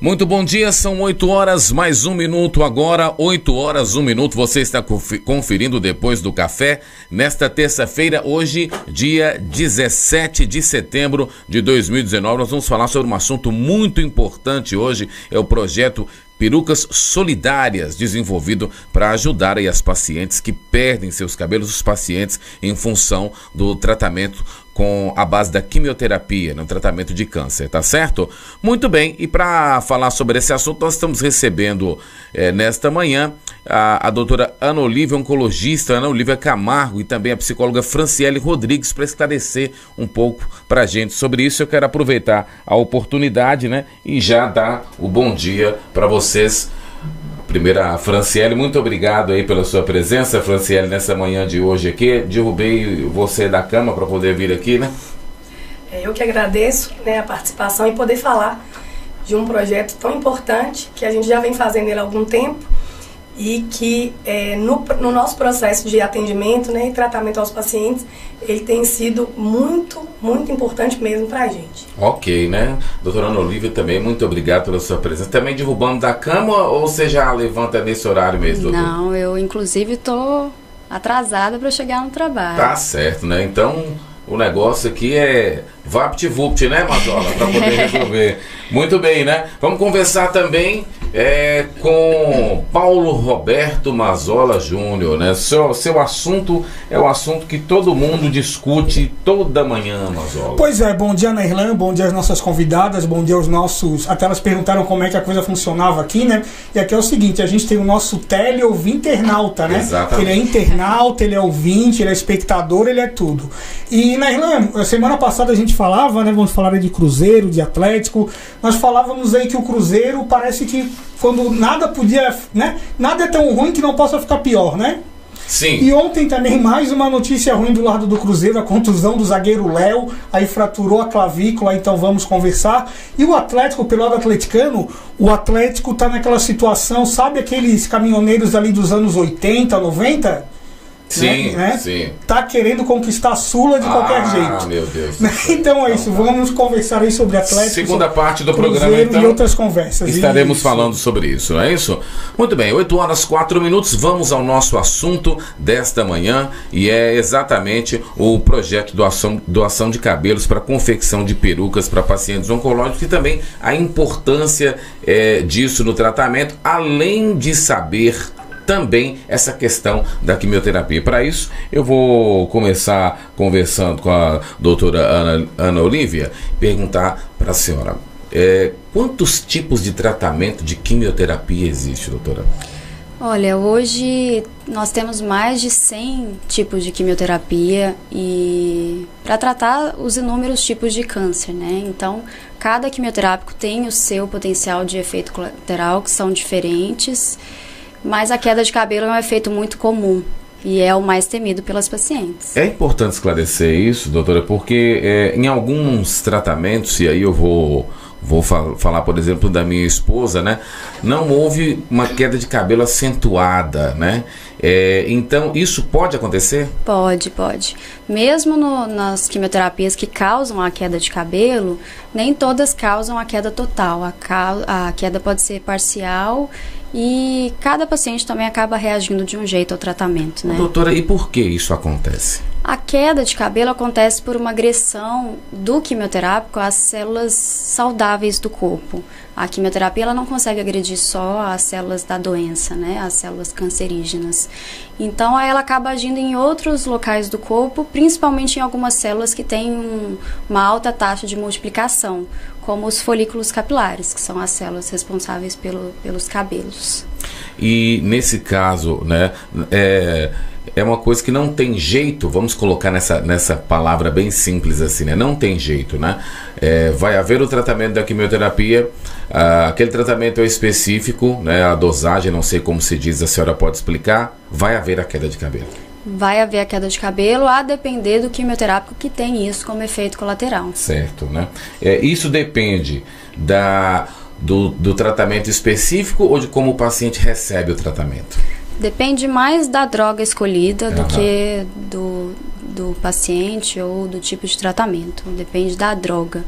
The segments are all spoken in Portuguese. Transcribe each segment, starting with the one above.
Muito bom dia, são 8 horas, mais 1 minuto agora, 8 horas, 1 minuto, você está conferindo depois do café, nesta terça-feira, hoje, dia 17 de setembro de 2019, nós vamos falar sobre um assunto muito importante hoje, é o projeto Perucas Solidárias, desenvolvido para ajudar aí as pacientes que perdem seus cabelos, os pacientes em função do tratamento com a base da quimioterapia, no tratamento de câncer, tá certo? Muito bem, e para falar sobre esse assunto, nós estamos recebendo nesta manhã a doutora Ana Olívia, oncologista, Ana Olívia Camargo, e também a psicóloga Franciele Rodrigues, para esclarecer um pouco para a gente sobre isso. Eu quero aproveitar a oportunidade, né, e já dar o bom dia para vocês. Primeiro, a Franciele, muito obrigado aí pela sua presença, Franciele, nessa manhã de hoje aqui. Derrubei você da cama para poder vir aqui, né? Eu que agradeço, né, a participação e poder falar de um projeto tão importante que a gente já vem fazendo ele há algum tempo e que no nosso processo de atendimento, né, e tratamento aos pacientes, ele tem sido muito, muito importante mesmo para a gente. Ok, né? Doutora Ana Olívia também, muito obrigado pela sua presença. Também derrubando da cama ou você já levanta nesse horário mesmo, doutor? Não, eu inclusive estou atrasada para chegar no trabalho. Tá certo, né? Então o negócio aqui é vapt-vupt, né, Mazola? Para poder resolver. Muito bem, né? Vamos conversar também com Paulo Roberto Mazola Júnior, né? Seu assunto é o assunto que todo mundo discute toda manhã, Mazola. Pois é, bom dia, Nairlan, bom dia às nossas convidadas, bom dia aos nossos... Até elas perguntaram como é que a coisa funcionava aqui, né? E aqui é o seguinte, a gente tem o nosso teleouvinternauta, né? Exatamente. Ele é internauta, ele é ouvinte, ele é espectador, ele é tudo. E, Nairlan, semana passada a gente falava, né? Vamos falar de Cruzeiro, de Atlético. Nós falávamos aí que o Cruzeiro parece que quando nada podia, né? Nada é tão ruim que não possa ficar pior, né? Sim. E ontem também mais uma notícia ruim do lado do Cruzeiro, a contusão do zagueiro Léo, aí fraturou a clavícula, então vamos conversar. E o Atlético, pelo lado atleticano, o Atlético tá naquela situação, sabe aqueles caminhoneiros ali dos anos 80, 90? Sim, né? Sim. Tá querendo conquistar a Sula de qualquer jeito. Meu Deus. Então é isso, vamos conversar aí sobre Atlético. Segunda parte do programa, então, e outras conversas. Estaremos falando sobre isso, não é isso? Muito bem, 8 horas 4 minutos, vamos ao nosso assunto desta manhã, e é exatamente o projeto doação de cabelos para confecção de perucas para pacientes oncológicos, e também a importância disso no tratamento, além de saber também essa questão da quimioterapia. Para isso, eu vou começar conversando com a doutora Ana Olívia, perguntar para a senhora, quantos tipos de tratamento de quimioterapia existe, doutora? Olha, hoje nós temos mais de 100 tipos de quimioterapia e para tratar os inúmeros tipos de câncer, né? Então, cada quimioterápico tem o seu potencial de efeito colateral, que são diferentes. Mas a queda de cabelo é um efeito muito comum e é o mais temido pelas pacientes. É importante esclarecer isso, doutora, porque em alguns tratamentos, e aí eu vou falar, por exemplo, da minha esposa, né? Não houve uma queda de cabelo acentuada, né? Então, isso pode acontecer? Pode. Mesmo nas quimioterapias que causam a queda de cabelo, nem todas causam a queda total. A queda pode ser parcial e cada paciente também acaba reagindo de um jeito ao tratamento, né? Doutora, e por que isso acontece? A queda de cabelo acontece por uma agressão do quimioterápico às células saudáveis do corpo. A quimioterapia ela não consegue agredir só as células da doença, né? As células cancerígenas. Então, ela acaba agindo em outros locais do corpo, principalmente em algumas células que têm uma alta taxa de multiplicação, como os folículos capilares, que são as células responsáveis pelos cabelos. E nesse caso, né, é uma coisa que não tem jeito, vamos colocar nessa palavra bem simples assim, né? Não tem jeito, né? Vai haver o tratamento da quimioterapia, aquele tratamento é específico, né? A dosagem, não sei como se diz, a senhora pode explicar, vai haver a queda de cabelo. Vai haver a queda de cabelo a depender do quimioterápico que tem isso como efeito colateral. Certo, né? Isso depende do tratamento específico ou de como o paciente recebe o tratamento? Depende mais da droga escolhida do que do paciente ou do tipo de tratamento. Depende da droga.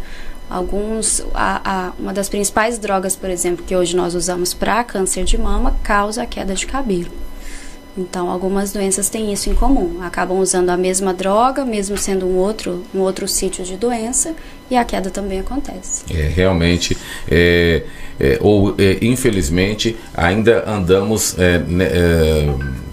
Uma das principais drogas, por exemplo, que hoje nós usamos para câncer de mama, causa a queda de cabelo. Então, algumas doenças têm isso em comum. Acabam usando a mesma droga, mesmo sendo um outro sítio de doença, e a queda também acontece. Realmente, infelizmente, ainda andamos,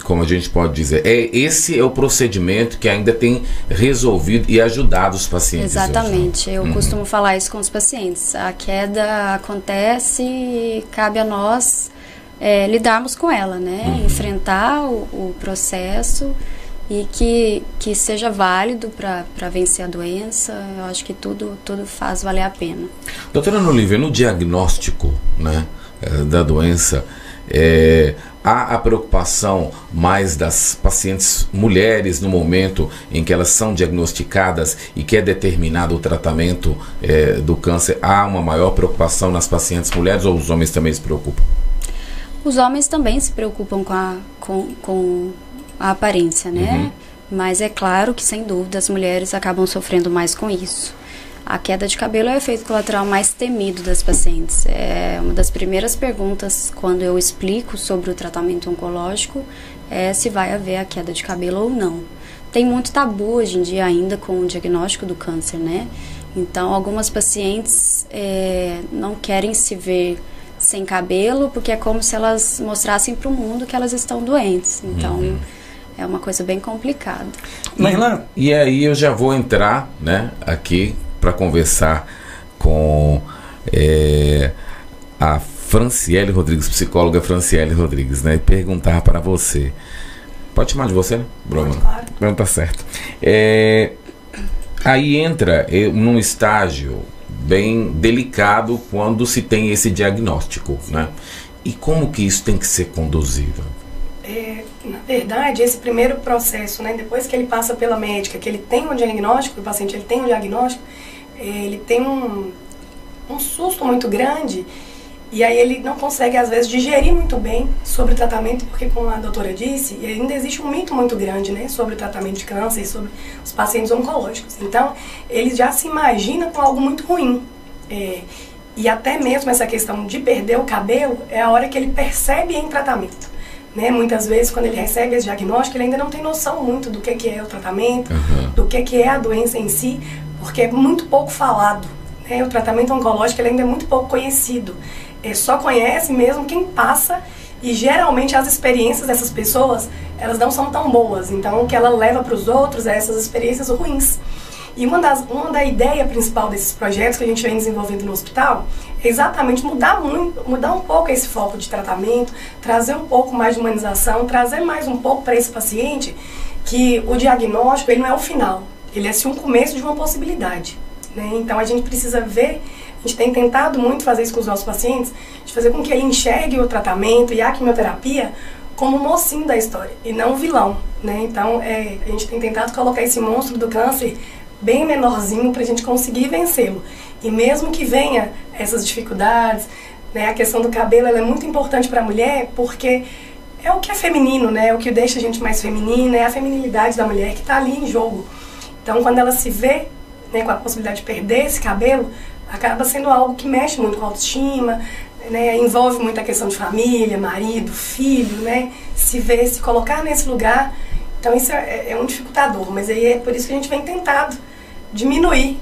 como a gente pode dizer, esse é o procedimento que ainda tem resolvido e ajudado os pacientes. Exatamente. Eu costumo falar isso com os pacientes. A queda acontece e cabe a nós lidarmos com ela, né? Enfrentar o processo e que seja válido para vencer a doença. Eu acho que tudo faz valer a pena. Doutora Ana Olívia, no diagnóstico, né, da doença, há a preocupação mais das pacientes mulheres no momento em que elas são diagnosticadas e que é determinado o tratamento do câncer? Há uma maior preocupação nas pacientes mulheres ou os homens também se preocupam? Os homens também se preocupam com a aparência, né? Mas é claro que, sem dúvida, as mulheres acabam sofrendo mais com isso. A queda de cabelo é o efeito colateral mais temido das pacientes. É uma das primeiras perguntas quando eu explico sobre o tratamento oncológico se vai haver a queda de cabelo ou não. Tem muito tabu hoje em dia ainda com o diagnóstico do câncer, né? Então, algumas pacientes não querem se ver sem cabelo, porque é como se elas mostrassem para o mundo que elas estão doentes. Então, é uma coisa bem complicada. E aí eu já vou entrar, né, aqui para conversar com a Franciele Rodrigues, psicóloga Franciele Rodrigues, né, e perguntar para você. Pode chamar de você, né, Bruna? Claro. Não, tá certo. Aí entra num estágio bem delicado quando se tem esse diagnóstico, né? E como que isso tem que ser conduzido? Na verdade, esse primeiro processo, né, depois que ele passa pela médica, que ele tem um diagnóstico, o paciente ele tem um diagnóstico, ele tem um susto muito grande, e aí ele não consegue, às vezes, digerir muito bem sobre o tratamento, porque, como a doutora disse, ainda existe um mito muito grande, né, sobre o tratamento de câncer e sobre os pacientes oncológicos. Então, ele já se imagina com algo muito ruim. E até mesmo essa questão de perder o cabelo é a hora que ele percebe em tratamento. Né? Muitas vezes, quando ele recebe esse diagnóstico, ele ainda não tem noção muito do que é o tratamento, do que é a doença em si, porque é muito pouco falado. Né? O tratamento oncológico ele ainda é muito pouco conhecido. Só conhece mesmo quem passa, e geralmente as experiências dessas pessoas, elas não são tão boas. Então, o que ela leva para os outros é essas experiências ruins. E uma da ideia principal desses projetos que a gente vem desenvolvendo no hospital é exatamente mudar um pouco esse foco de tratamento, trazer um pouco mais de humanização, trazer mais um pouco para esse paciente que o diagnóstico ele não é o final, ele é um começo de uma possibilidade. Né? Então a gente precisa ver, a gente tem tentado muito fazer isso com os nossos pacientes, de fazer com que ele enxergue o tratamento e a quimioterapia como o mocinho da história e não o vilão. Né? Então a gente tem tentado colocar esse monstro do câncer bem menorzinho para a gente conseguir vencê-lo. E mesmo que venha essas dificuldades, né, a questão do cabelo ela é muito importante para a mulher, porque é o que é feminino, né, é o que deixa a gente mais feminina, é a feminilidade da mulher que está ali em jogo. Então, quando ela se vê, né, com a possibilidade de perder esse cabelo, acaba sendo algo que mexe muito com a autoestima, né, envolve muito a questão de família, marido, filho, né, se colocar nesse lugar. Então isso é um dificultador, mas aí é por isso que a gente vem tentado diminuir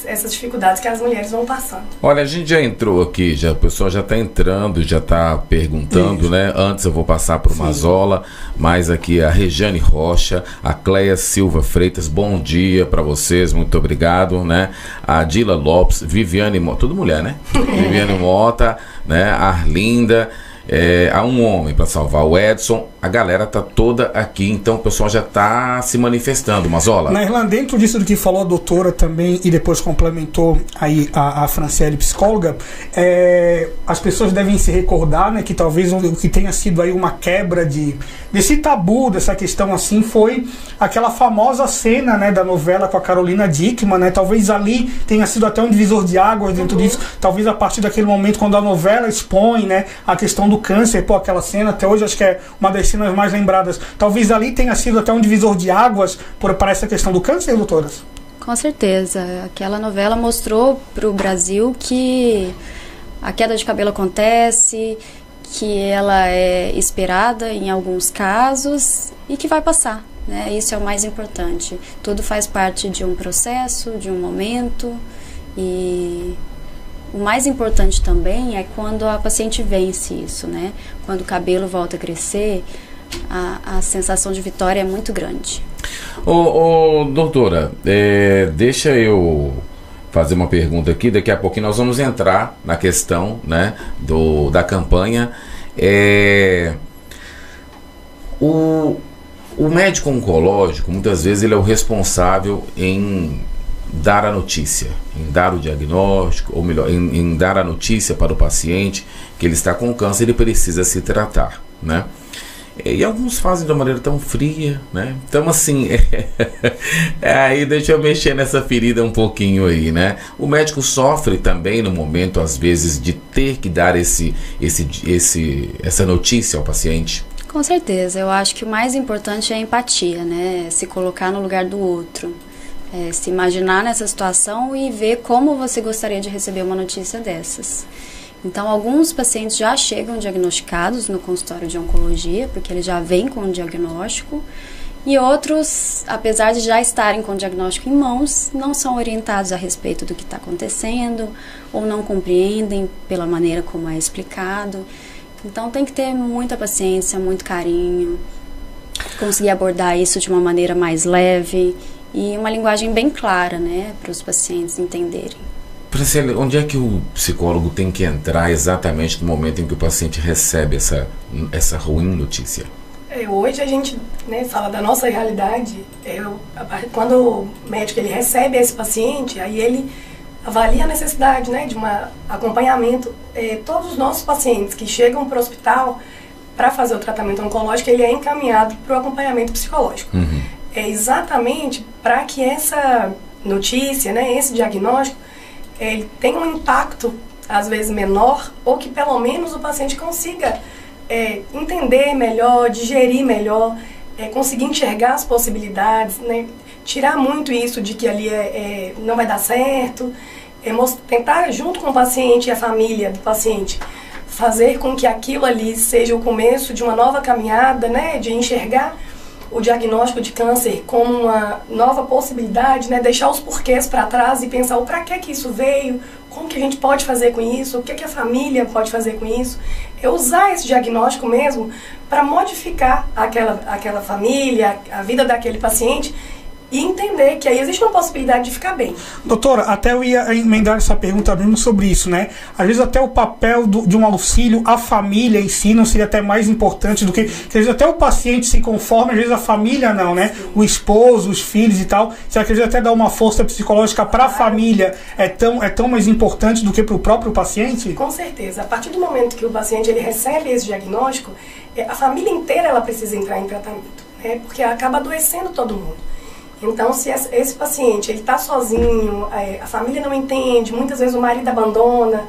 essas dificuldades que as mulheres vão passando. Olha, a gente já entrou aqui, a pessoa já está entrando, já está perguntando, né? Antes eu vou passar para o Mazola, mas aqui a Rejane Rocha, a Cleia Silva Freitas, bom dia para vocês, muito obrigado, né? A Dila Lopes, Viviane Mota, tudo mulher, né? Viviane Mota, né? A Arlinda. Há um homem para salvar o Edson, a galera tá toda aqui, então o pessoal já tá se manifestando. Mazola. Na Irlanda, dentro disso do que falou a doutora também, e depois complementou aí a Franciele, psicóloga, as pessoas devem se recordar, né, que talvez o que tenha sido aí uma quebra desse tabu, dessa questão assim, foi aquela famosa cena, né, da novela com a Carolina Dickmann, né, talvez ali tenha sido até um divisor de águas dentro disso, talvez a partir daquele momento quando a novela expõe, né, a questão do câncer, aquela cena, até hoje acho que é uma das cenas mais lembradas, talvez ali tenha sido até um divisor de águas para essa questão do câncer, doutoras? Com certeza. Aquela novela mostrou para o Brasil que a queda de cabelo acontece, que ela é esperada em alguns casos e que vai passar, né? Isso é o mais importante. Tudo faz parte de um processo, de um momento, e o mais importante também é quando a paciente vence isso, né? Quando o cabelo volta a crescer, a sensação de vitória é muito grande. Doutora, deixa eu fazer uma pergunta aqui. Daqui a pouquinho nós vamos entrar na questão, né, da campanha. O médico oncológico, muitas vezes, ele é o responsável em dar a notícia, em dar o diagnóstico, ou melhor, em dar a notícia para o paciente que ele está com câncer e precisa se tratar, né? E alguns fazem de uma maneira tão fria, né? Então, assim, aí deixa eu mexer nessa ferida um pouquinho aí, né? O médico sofre também no momento, às vezes, de ter que dar essa notícia ao paciente. Com certeza. Eu acho que o mais importante é a empatia, né? Se colocar no lugar do outro. Se imaginar nessa situação e ver como você gostaria de receber uma notícia dessas. Então, alguns pacientes já chegam diagnosticados no consultório de oncologia, porque eles já vêm com o diagnóstico, e outros, apesar de já estarem com o diagnóstico em mãos, não são orientados a respeito do que está acontecendo, ou não compreendem pela maneira como é explicado. Então, tem que ter muita paciência, muito carinho, conseguir abordar isso de uma maneira mais leve e uma linguagem bem clara, né, para os pacientes entenderem. Franciele, onde é que o psicólogo tem que entrar exatamente no momento em que o paciente recebe essa ruim notícia? Hoje a gente, né, fala da nossa realidade. Quando o médico ele recebe esse paciente, aí ele avalia a necessidade, né, de um acompanhamento. Todos os nossos pacientes que chegam para o hospital para fazer o tratamento oncológico, ele é encaminhado para o acompanhamento psicológico. Uhum. É exatamente para que essa notícia, né, esse diagnóstico, ele tem um impacto, às vezes, menor, ou que pelo menos o paciente consiga entender melhor, digerir melhor, conseguir enxergar as possibilidades, né? Tirar muito isso de que ali não vai dar certo, tentar, junto com o paciente e a família do paciente, fazer com que aquilo ali seja o começo de uma nova caminhada, né? De enxergar o diagnóstico de câncer como uma nova possibilidade, né? Deixar os porquês para trás e pensar o para que isso veio, como que a gente pode fazer com isso, o que a família pode fazer com isso. Usar esse diagnóstico mesmo para modificar aquela família, a vida daquele paciente, e entender que aí existe uma possibilidade de ficar bem. Doutora, até eu ia emendar essa pergunta mesmo sobre isso, né? Às vezes até o papel de um auxílio à família em si não seria até mais importante do que às vezes até o paciente se conforma, às vezes a família não, né? Sim. O esposo, os filhos e tal. Será que às vezes até dar uma força psicológica para a família é tão mais importante do que para o próprio paciente? Com certeza. A partir do momento que o paciente ele recebe esse diagnóstico, a família inteira ela precisa entrar em tratamento, né? Porque acaba adoecendo todo mundo. Então, se esse paciente ele está sozinho, a família não entende, muitas vezes o marido abandona,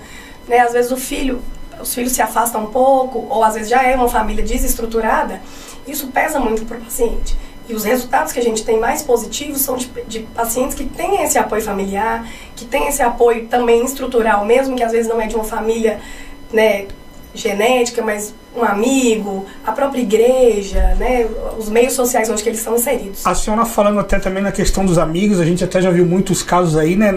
né? Às vezes os filhos se afastam um pouco, ou às vezes já é uma família desestruturada, isso pesa muito para o paciente. E os resultados que a gente tem mais positivos são de pacientes que têm esse apoio familiar, que têm esse apoio também estrutural, mesmo que às vezes não é de uma família, né, genética, mas um amigo, a própria igreja, né, os meios sociais onde que eles são inseridos. A senhora falando até também na questão dos amigos, a gente até já viu muitos casos aí, né,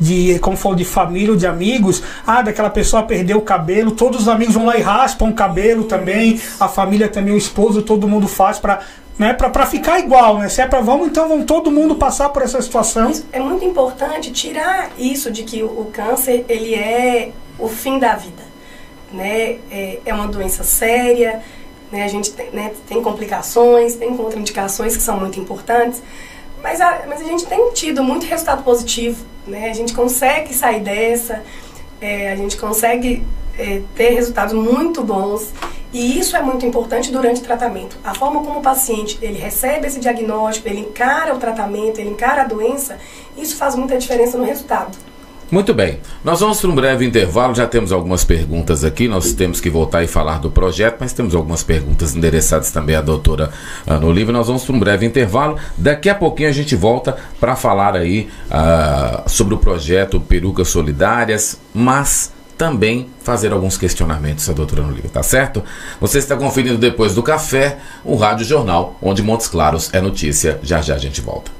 de, como falou, de família ou de amigos, daquela pessoa perdeu o cabelo, todos os amigos vão lá e raspam o cabelo também, a família também, o esposo, todo mundo faz para, né, para ficar igual, né? Se é para vamos todo mundo passar por essa situação. Isso é muito importante tirar isso de que o câncer ele é o fim da vida. Né, é uma doença séria, né, a gente tem complicações, tem contraindicações que são muito importantes, mas a gente tem tido muito resultado positivo, né, a gente consegue sair dessa, a gente consegue ter resultados muito bons, e isso é muito importante durante o tratamento. A forma como o paciente ele recebe esse diagnóstico, ele encara o tratamento, ele encara a doença, isso faz muita diferença no resultado. Muito bem, nós vamos para um breve intervalo, já temos algumas perguntas aqui, nós temos que voltar e falar do projeto, mas temos algumas perguntas endereçadas também à doutora Ana Olívia. Nós vamos para um breve intervalo, daqui a pouquinho a gente volta para falar aí sobre o projeto Perucas Solidárias, mas também fazer alguns questionamentos à doutora Ana Olívia, tá certo? Você está conferindo depois do café, o Rádio Jornal, onde Montes Claros é notícia. Já já a gente volta.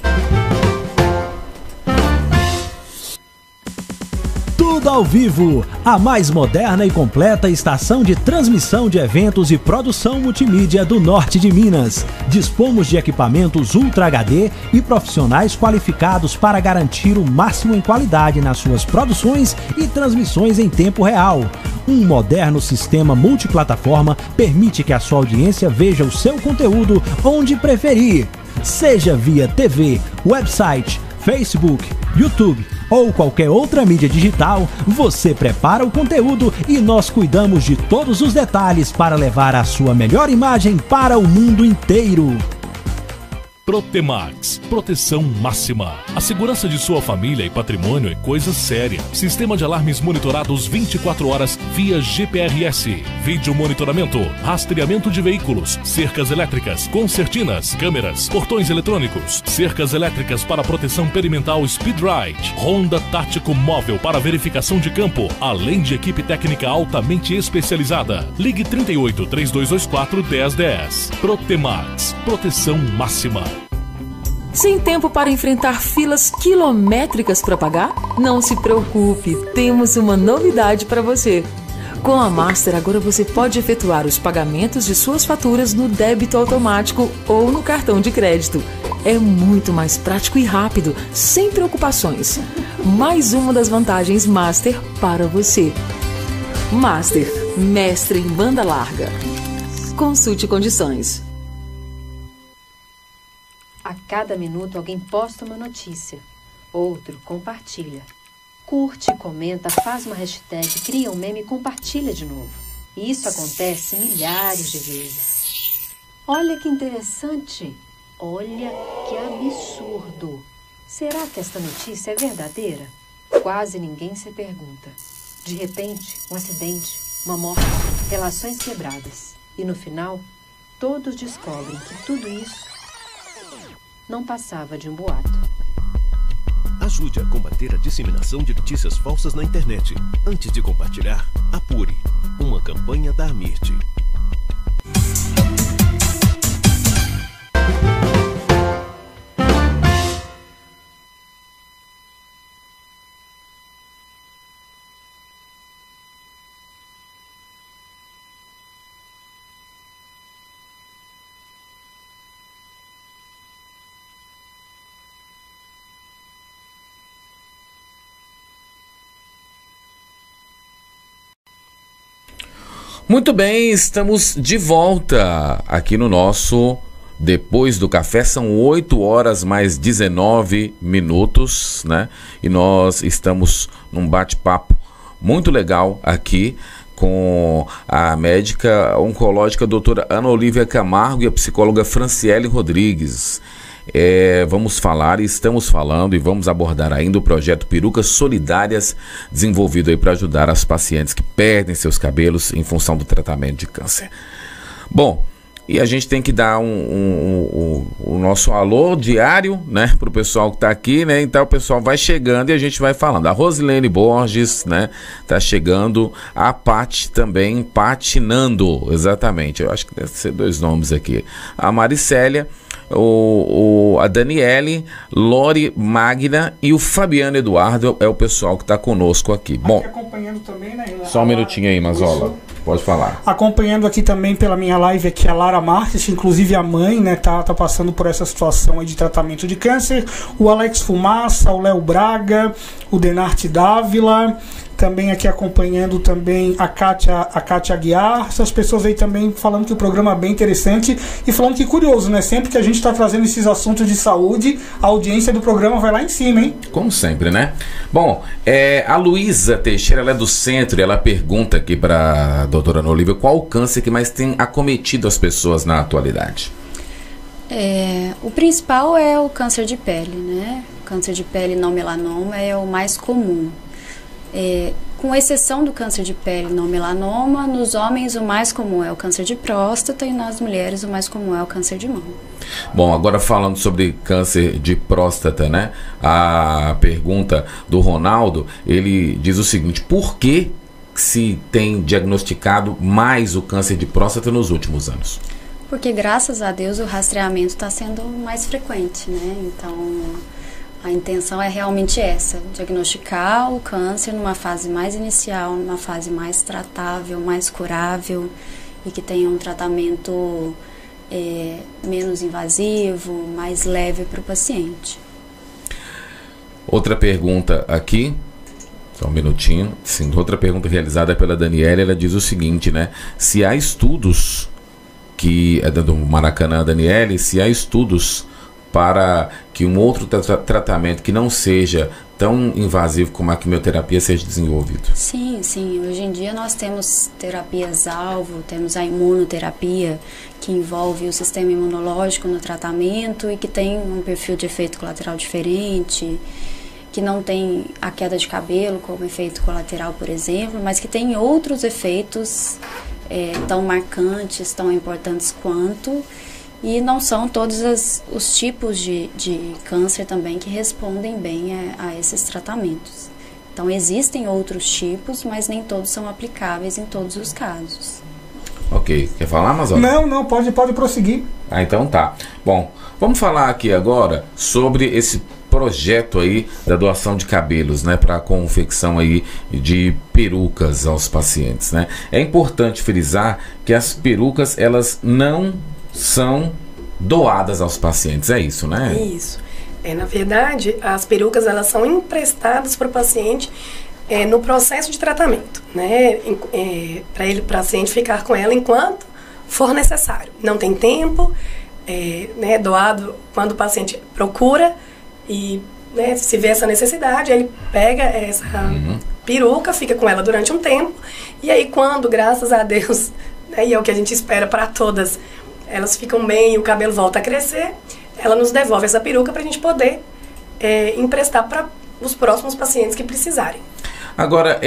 Tudo ao vivo, a mais moderna e completa estação de transmissão de eventos e produção multimídia do norte de Minas. Dispomos de equipamentos Ultra HD e profissionais qualificados para garantir o máximo em qualidade nas suas produções e transmissões em tempo real. Um moderno sistema multiplataforma permite que a sua audiência veja o seu conteúdo onde preferir, seja via TV, website, Facebook, YouTube ou qualquer outra mídia digital. Você prepara o conteúdo e nós cuidamos de todos os detalhes para levar a sua melhor imagem para o mundo inteiro. Protemax, proteção máxima. A segurança de sua família e patrimônio é coisa séria. Sistema de alarmes monitorados 24 horas via GPRS. Vídeo monitoramento, rastreamento de veículos, cercas elétricas, concertinas, câmeras, portões eletrônicos, cercas elétricas para proteção perimetral Speed Ride, ronda tático móvel para verificação de campo, além de equipe técnica altamente especializada. Ligue 38 3224 1010. Protemax, proteção máxima. Sem tempo para enfrentar filas quilométricas para pagar? Não se preocupe, temos uma novidade para você. Com a Master, agora você pode efetuar os pagamentos de suas faturas no débito automático ou no cartão de crédito. É muito mais prático e rápido, sem preocupações. Mais uma das vantagens Master para você. Master, mestre em banda larga. Consulte condições. A cada minuto alguém posta uma notícia, outro compartilha. Curte, comenta, faz uma hashtag, cria um meme e compartilha de novo. E isso acontece milhares de vezes. Olha que interessante, olha que absurdo. Será que esta notícia é verdadeira? Quase ninguém se pergunta. De repente, um acidente, uma morte, relações quebradas. E no final, todos descobrem que tudo isso não passava de um boato. Ajude a combater a disseminação de notícias falsas na internet. Antes de compartilhar, apure. Uma campanha da AMIRT. Muito bem, estamos de volta aqui no nosso Depois do Café. São 8 horas mais 19 minutos, né? E nós estamos num bate-papo muito legal aqui com a médica oncológica doutora Ana Olívia Camargo e a psicóloga Franciele Rodrigues. Vamos falar, estamos falando e vamos abordar ainda o projeto Perucas Solidárias, desenvolvido aí para ajudar as pacientes que perdem seus cabelos em função do tratamento de câncer. Bom, e a gente tem que dar o nosso alô diário, né, para o pessoal que está aqui, né? Então o pessoal vai chegando e a gente vai falando. A Rosilene Borges, né, tá chegando. A Pati também, patinando, exatamente. Eu acho que deve ser 2 nomes aqui. A Maricélia, a Daniele, Lori Magna e o Fabiano Eduardo é o pessoal que está conosco aqui. Bom, acompanhando também, né? Só um minutinho aí, Mazola. Pode falar. Acompanhando aqui também pela minha live aqui a Lara Marques, inclusive a mãe, né, tá passando por essa situação aí de tratamento de câncer. O Alex Fumaça, o Léo Braga, o Denarte Dávila, também aqui acompanhando também a Kátia Aguiar, essas pessoas aí também falando que o programa é bem interessante e falando que curioso, né? Sempre que a gente está trazendo esses assuntos de saúde, a audiência do programa vai lá em cima, hein? Como sempre, né? Bom, a Luísa Teixeira, ela é do centro e ela pergunta aqui para a doutora Ana Olívia qual o câncer que mais tem acometido as pessoas na atualidade. O principal é o câncer de pele, né? O câncer de pele não melanoma é o mais comum. Com exceção do câncer de pele não melanoma, nos homens o mais comum é o câncer de próstata e nas mulheres o mais comum é o câncer de mama. Bom, agora falando sobre câncer de próstata, né? A pergunta do Ronaldo, ele diz o seguinte: por que se tem diagnosticado mais o câncer de próstata nos últimos anos? Porque, graças a Deus, o rastreamento está sendo mais frequente, né? Então, a intenção é realmente essa, diagnosticar o câncer numa fase mais inicial, numa fase mais tratável, mais curável e que tenha um tratamento menos invasivo, mais leve para o paciente. Outra pergunta aqui, só um minutinho. Sim, outra pergunta realizada pela Daniela, ela diz o seguinte, né? Se há estudos, que é do Maracanã, Daniele, se há estudos para que um outro tratamento que não seja tão invasivo como a quimioterapia seja desenvolvido. Sim, sim. Hoje em dia nós temos terapias-alvo, temos a imunoterapia, que envolve o sistema imunológico no tratamento e que tem um perfil de efeito colateral diferente, que não tem a queda de cabelo como efeito colateral, por exemplo, mas que tem outros efeitos tão marcantes, tão importantes quanto, e não são todos os tipos de câncer também que respondem bem a esses tratamentos. Então existem outros tipos, mas nem todos são aplicáveis em todos os casos. Ok, quer falar, Amazônia? Não, pode prosseguir. Ah, então tá. Bom, vamos falar aqui agora sobre esse projeto aí da doação de cabelos, né, para a confecção aí de perucas aos pacientes, né? É importante frisar que as perucas, elas não são doadas aos pacientes, é isso, né? Isso. Na verdade, as perucas, elas são emprestadas para o paciente no processo de tratamento, né? Para o paciente ficar com ela enquanto for necessário. Não tem tempo, né, doado quando o paciente procura e, né, se vê essa necessidade, ele pega essa peruca, fica com ela durante um tempo, e aí quando, graças a Deus, né, e é o que a gente espera para todas, elas ficam bem e o cabelo volta a crescer, ela nos devolve essa peruca para a gente poder emprestar para os próximos pacientes que precisarem. Agora,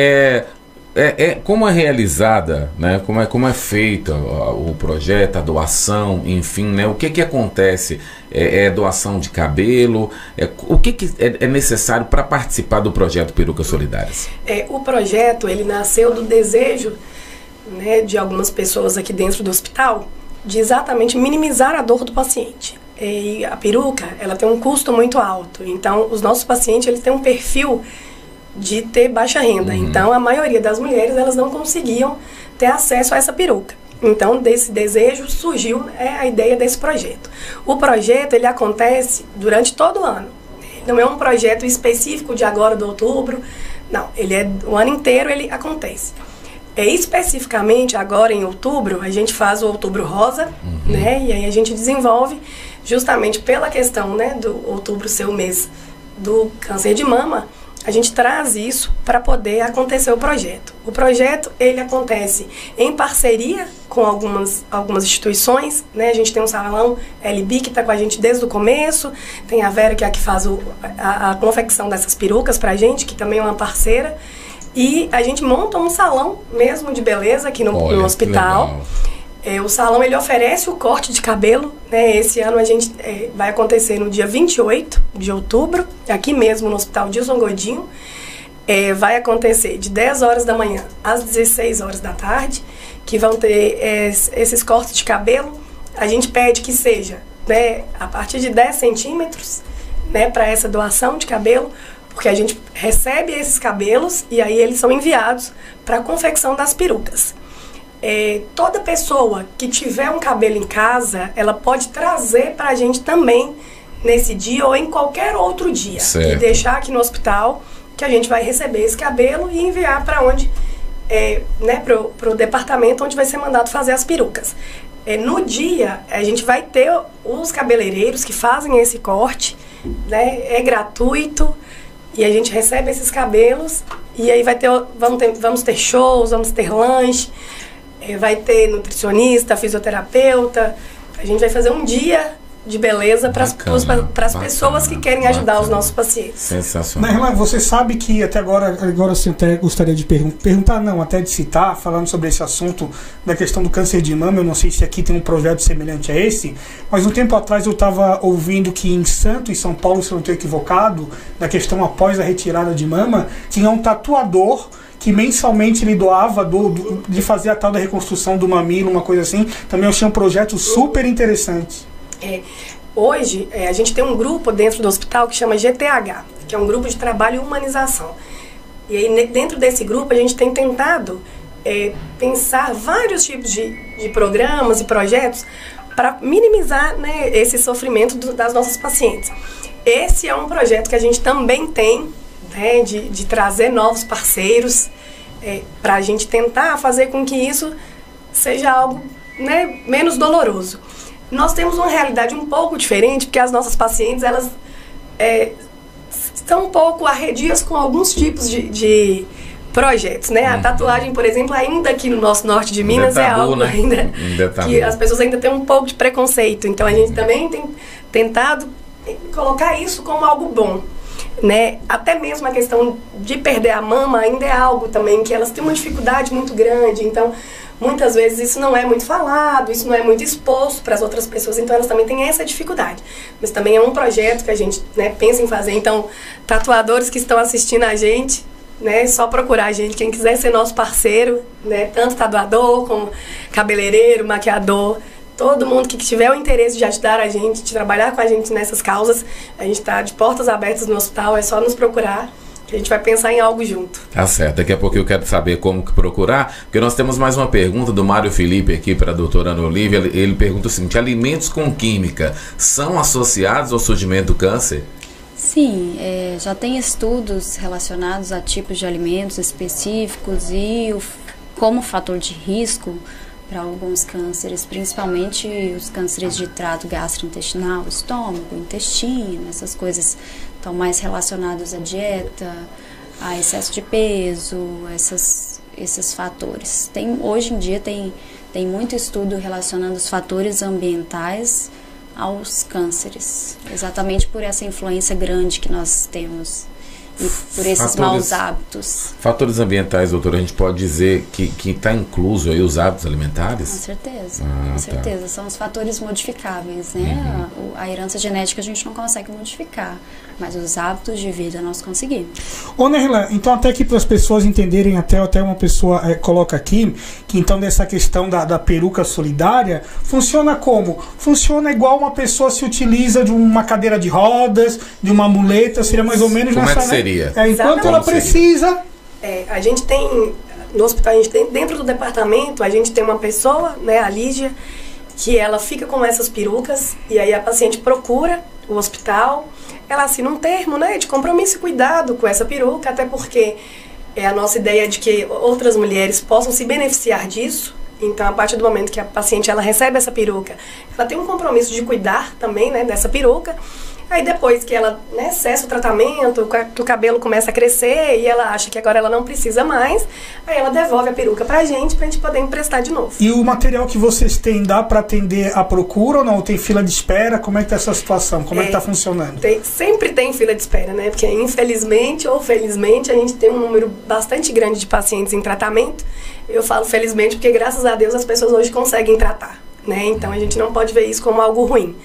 como é realizada, né? Como é feita o projeto, a doação, enfim, né? O que acontece? É doação de cabelo? O que é necessário para participar do projeto Perucas Solidárias? O projeto, ele nasceu do desejo, né, de algumas pessoas aqui dentro do hospital de exatamente minimizar a dor do paciente. E a peruca, ela tem um custo muito alto. Então, os nossos pacientes, eles têm um perfil de ter baixa renda. Então, a maioria das mulheres, elas não conseguiam ter acesso a essa peruca. Então, desse desejo surgiu a ideia desse projeto. O projeto, ele acontece durante todo o ano. Não é um projeto específico de agora, de outubro. Não, ele é o ano inteiro, ele acontece. Especificamente, agora em outubro, a gente faz o Outubro Rosa, né? E aí a gente desenvolve, justamente pela questão, né, do outubro ser o mês do câncer de mama, a gente traz isso para poder acontecer o projeto. O projeto, ele acontece em parceria com algumas instituições, né? A gente tem um salão LB que está com a gente desde o começo, tem a Vera, que é a que faz a confecção dessas perucas para a gente, que também é uma parceira, e a gente monta um salão mesmo de beleza aqui no hospital. O salão, ele oferece o corte de cabelo, né? Esse ano a gente vai acontecer no dia 28 de outubro, aqui mesmo no Hospital Dilson Godinho. Vai acontecer de 10 horas da manhã às 16 horas da tarde, que vão ter esses cortes de cabelo. A gente pede que seja, né, a partir de 10 centímetros, né, para essa doação de cabelo, porque a gente recebe esses cabelos e aí eles são enviados para a confecção das perucas. Toda pessoa que tiver um cabelo em casa, ela pode trazer para a gente também nesse dia ou em qualquer outro dia. Certo. E deixar aqui no hospital, que a gente vai receber esse cabelo e enviar para onde, né, pro departamento onde vai ser mandado fazer as perucas. No dia, a gente vai ter os cabeleireiros que fazem esse corte, né, é gratuito, e a gente recebe esses cabelos, e aí vamos ter shows, vamos ter lanche, vai ter nutricionista, fisioterapeuta. A gente vai fazer um dia de beleza para as pessoas que querem ajudar os nossos pacientes. Sensacional. Irmã, você sabe que até agora você até gostaria de perguntar, não, até de citar, falando sobre esse assunto da questão do câncer de mama. Eu não sei se aqui tem um projeto semelhante a esse, mas um tempo atrás eu estava ouvindo que em São Paulo, se eu não estou equivocado, na questão após a retirada de mama, tinha um tatuador que mensalmente ele doava de fazer a tal da reconstrução do mamilo, uma coisa assim. Também eu achei um projeto super interessante. Hoje, a gente tem um grupo dentro do hospital que chama GTH, que é um grupo de trabalho e humanização. E aí, dentro desse grupo, a gente tem tentado pensar vários tipos de programas e projetos para minimizar, né, esse sofrimento das nossas pacientes. Esse é um projeto que a gente também tem, né, de trazer novos parceiros para a gente tentar fazer com que isso seja algo, né, menos doloroso. Nós temos uma realidade um pouco diferente, porque as nossas pacientes, elas estão um pouco arredias com alguns tipos de projetos, né? A tatuagem, por exemplo, ainda aqui no nosso norte de Minas é algo, né, ainda que as pessoas ainda têm um pouco de preconceito. Então a gente também tem tentado colocar isso como algo bom, né? Até mesmo a questão de perder a mama ainda é algo também que elas têm uma dificuldade muito grande. Então muitas vezes isso não é muito falado, isso não é muito exposto para as outras pessoas, então elas também têm essa dificuldade. Mas também é um projeto que a gente, né, pensa em fazer. Então, tatuadores que estão assistindo a gente, né, só procurar a gente, quem quiser ser nosso parceiro, né, tanto tatuador como cabeleireiro, maquiador, todo mundo que tiver o interesse de ajudar a gente, de trabalhar com a gente nessas causas, a gente está de portas abertas no hospital, é só nos procurar. A gente vai pensar em algo junto. Tá certo. Daqui a pouco eu quero saber como que procurar, porque nós temos mais uma pergunta do Mário Felipe aqui para a doutora Ana Olívia. Ele pergunta o seguinte: alimentos com química são associados ao surgimento do câncer? Sim, já tem estudos relacionados a tipos de alimentos específicos e como fator de risco para alguns cânceres, principalmente os cânceres de trato gastrointestinal, estômago, intestino, essas coisas estão mais relacionados à dieta, a excesso de peso, esses fatores. Hoje em dia tem muito estudo relacionando os fatores ambientais aos cânceres, exatamente por essa influência grande que nós temos e por esses maus hábitos. Fatores ambientais, doutora, a gente pode dizer que está incluso aí os hábitos alimentares? Com certeza, com certeza. São os fatores modificáveis, né? A herança genética a gente não consegue modificar, mas os hábitos de vida nós conseguimos. Ô Nerlan, então até que para as pessoas entenderem, até uma pessoa coloca aqui, que então dessa questão da peruca solidária, funciona como? Funciona igual uma pessoa se utiliza de uma cadeira de rodas, de uma muleta, seria mais ou menos como nessa... Como é que seria? Enquanto ela precisa... a gente tem, no hospital, a gente tem, dentro do departamento, a gente tem uma pessoa, né, a Lígia, que ela fica com essas perucas, e aí a paciente procura o hospital, ela assina um termo, né, de compromisso e cuidado com essa peruca, até porque é a nossa ideia de que outras mulheres possam se beneficiar disso. Então, a partir do momento que a paciente ela recebe essa peruca, ela tem um compromisso de cuidar também, né, dessa peruca. Aí depois que ela, né, cessa o tratamento, que o cabelo começa a crescer e ela acha que agora ela não precisa mais, aí ela devolve a peruca pra gente poder emprestar de novo. E o material que vocês têm dá para atender a procura ou não? Tem fila de espera? Como é que tá essa situação? Como é que tá funcionando? Sempre tem fila de espera, né? Porque infelizmente ou felizmente a gente tem um número bastante grande de pacientes em tratamento. Eu falo felizmente porque graças a Deus as pessoas hoje conseguem tratar, né? Então a gente não pode ver isso como algo ruim.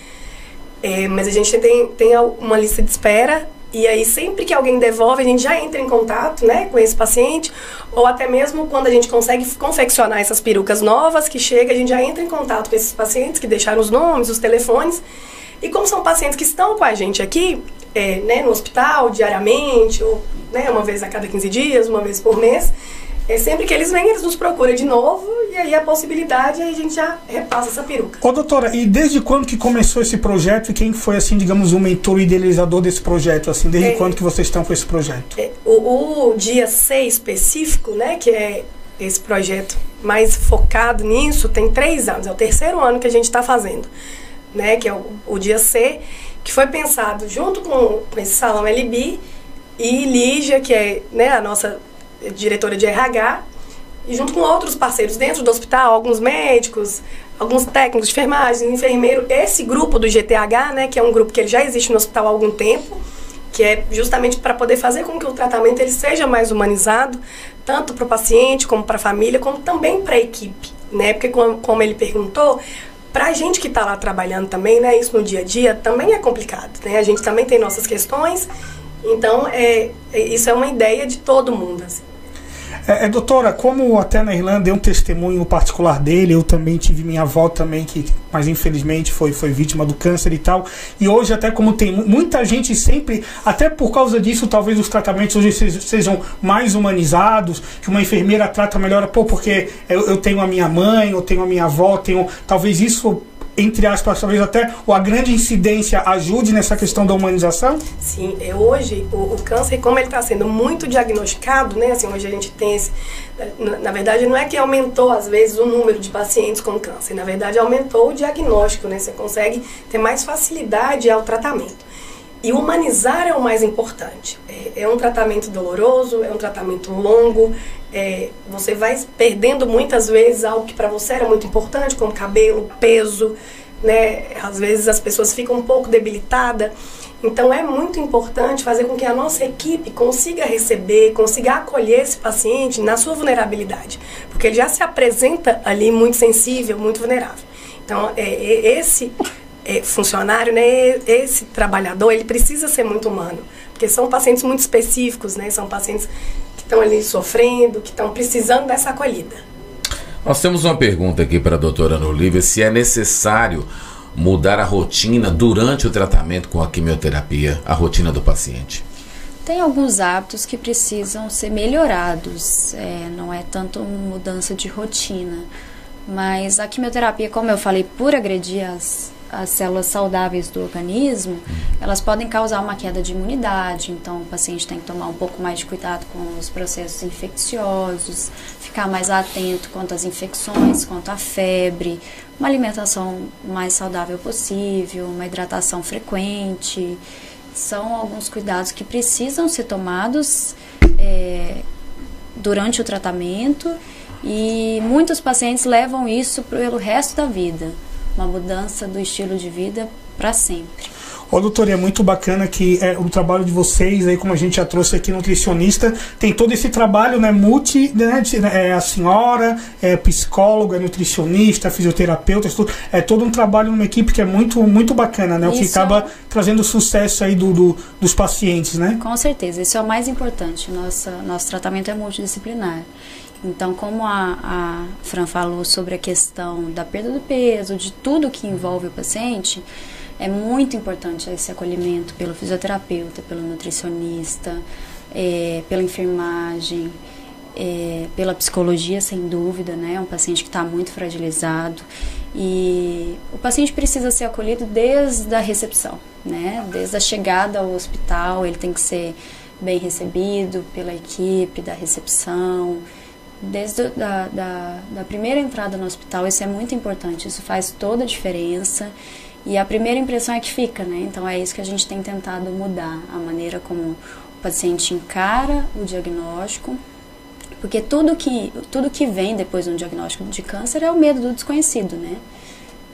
Mas a gente tem uma lista de espera, e aí sempre que alguém devolve, a gente já entra em contato, né, com esse paciente, ou até mesmo quando a gente consegue confeccionar essas perucas novas que chega, a gente já entra em contato com esses pacientes que deixaram os nomes, os telefones, e como são pacientes que estão com a gente aqui, né, no hospital, diariamente, ou, né, uma vez a cada 15 dias, uma vez por mês, sempre que eles vêm, eles nos procuram de novo, e aí a possibilidade, aí a gente já repassa essa peruca. Ô doutora, e desde quando que começou esse projeto e quem foi, assim, digamos, o mentor, o idealizador desse projeto, assim, desde quando que vocês estão com esse projeto? O dia C específico, né, que é esse projeto mais focado nisso, tem 3 anos, é o 3º ano que a gente está fazendo, né, que é o dia C, que foi pensado junto com esse Salão LB e Lígia, que é, né, a nossa diretora de RH, e junto com outros parceiros dentro do hospital, alguns médicos, alguns técnicos de enfermagem, enfermeiro, esse grupo do GTH, né, que é um grupo que ele já existe no hospital há algum tempo, que é justamente para poder fazer com que o tratamento ele seja mais humanizado, tanto para o paciente, como para a família, como também para a equipe, né? Porque como ele perguntou, para a gente que está lá trabalhando também, né, isso no dia a dia também é complicado, né? A gente também tem nossas questões, então isso é uma ideia de todo mundo, assim. Doutora, como até na Irlanda deu um testemunho particular dele, eu também tive minha avó também, mas infelizmente foi vítima do câncer e tal, e hoje até como tem muita gente sempre, até por causa disso, talvez os tratamentos hoje sejam mais humanizados, que uma enfermeira trata melhor, porque eu tenho a minha mãe, eu tenho a minha avó, talvez isso, entre aspas, talvez até a grande incidência ajude nessa questão da humanização? Sim, hoje o câncer, como ele está sendo muito diagnosticado, né, assim, hoje a gente tem na verdade não é que aumentou às vezes o número de pacientes com câncer, na verdade aumentou o diagnóstico, né, você consegue ter mais facilidade ao tratamento. E humanizar é o mais importante. É um tratamento doloroso, é um tratamento longo, você vai perdendo muitas vezes algo que para você era muito importante, como cabelo, peso, né? Às vezes as pessoas ficam um pouco debilitadas. Então é muito importante fazer com que a nossa equipe consiga receber, consiga acolher esse paciente na sua vulnerabilidade, porque ele já se apresenta ali muito sensível, muito vulnerável. Então esse funcionário, né, esse trabalhador, ele precisa ser muito humano, porque são pacientes muito específicos, né, são pacientes que estão ali sofrendo, que estão precisando dessa acolhida. Nós temos uma pergunta aqui para a doutora Ana Olívia, se é necessário mudar a rotina durante o tratamento com a quimioterapia, a rotina do paciente. Tem alguns hábitos que precisam ser melhorados, não é tanto mudança de rotina, mas a quimioterapia, como eu falei, por agredir as células saudáveis do organismo, elas podem causar uma queda de imunidade, então o paciente tem que tomar um pouco mais de cuidado com os processos infecciosos, ficar mais atento quanto às infecções, quanto à febre, uma alimentação mais saudável possível, uma hidratação frequente. São alguns cuidados que precisam ser tomados durante o tratamento, e muitos pacientes levam isso pelo resto da vida. Uma mudança do estilo de vida para sempre. Doutora, é muito bacana que o trabalho de vocês, aí, como a gente já trouxe aqui, nutricionista, tem todo esse trabalho, né, a senhora é psicóloga, nutricionista, fisioterapeuta, é todo um trabalho numa equipe que é muito, muito bacana, né, o que acaba trazendo sucesso aí dos pacientes, né? Com certeza, isso é o mais importante, nosso tratamento é multidisciplinar. Então, como a Fran falou sobre a questão da perda do peso, de tudo que envolve o paciente, é muito importante esse acolhimento pelo fisioterapeuta, pelo nutricionista, pela enfermagem, pela psicologia, sem dúvida, né? É um paciente que está muito fragilizado, e o paciente precisa ser acolhido desde a recepção, né? Desde a chegada ao hospital, ele tem que ser bem recebido pela equipe da recepção. Desde da primeira entrada no hospital, isso é muito importante, isso faz toda a diferença, e a primeira impressão é que fica, né? Então é isso que a gente tem tentado mudar, a maneira como o paciente encara o diagnóstico, porque tudo que vem depois de um diagnóstico de câncer é o medo do desconhecido, né?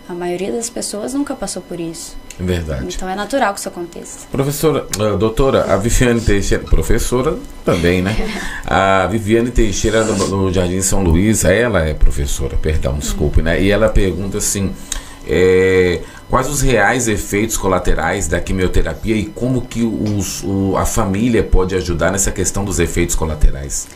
A maioria das pessoas nunca passou por isso. Verdade. Então é natural que isso aconteça. Professora, doutora, a Viviane Teixeira, professora também, né? A Viviane Teixeira no Jardim São Luís, ela é professora, perdão, desculpe, né? E ela pergunta assim, quais os reais efeitos colaterais da quimioterapia e como que a família pode ajudar nessa questão dos efeitos colaterais?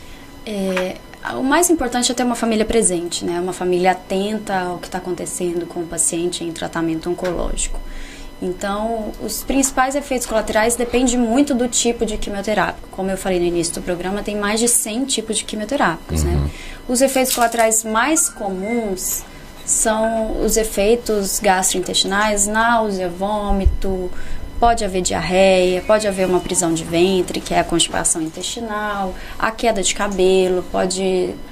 O mais importante é ter uma família presente, né? Uma família atenta ao que está acontecendo com o paciente em tratamento oncológico. Então, os principais efeitos colaterais dependem muito do tipo de quimioterápico. Como eu falei no início do programa, tem mais de 100 tipos de quimioterápicos, né? Os efeitos colaterais mais comuns são os efeitos gastrointestinais, náusea, vômito, pode haver diarreia, pode haver uma prisão de ventre, que é a constipação intestinal, a queda de cabelo,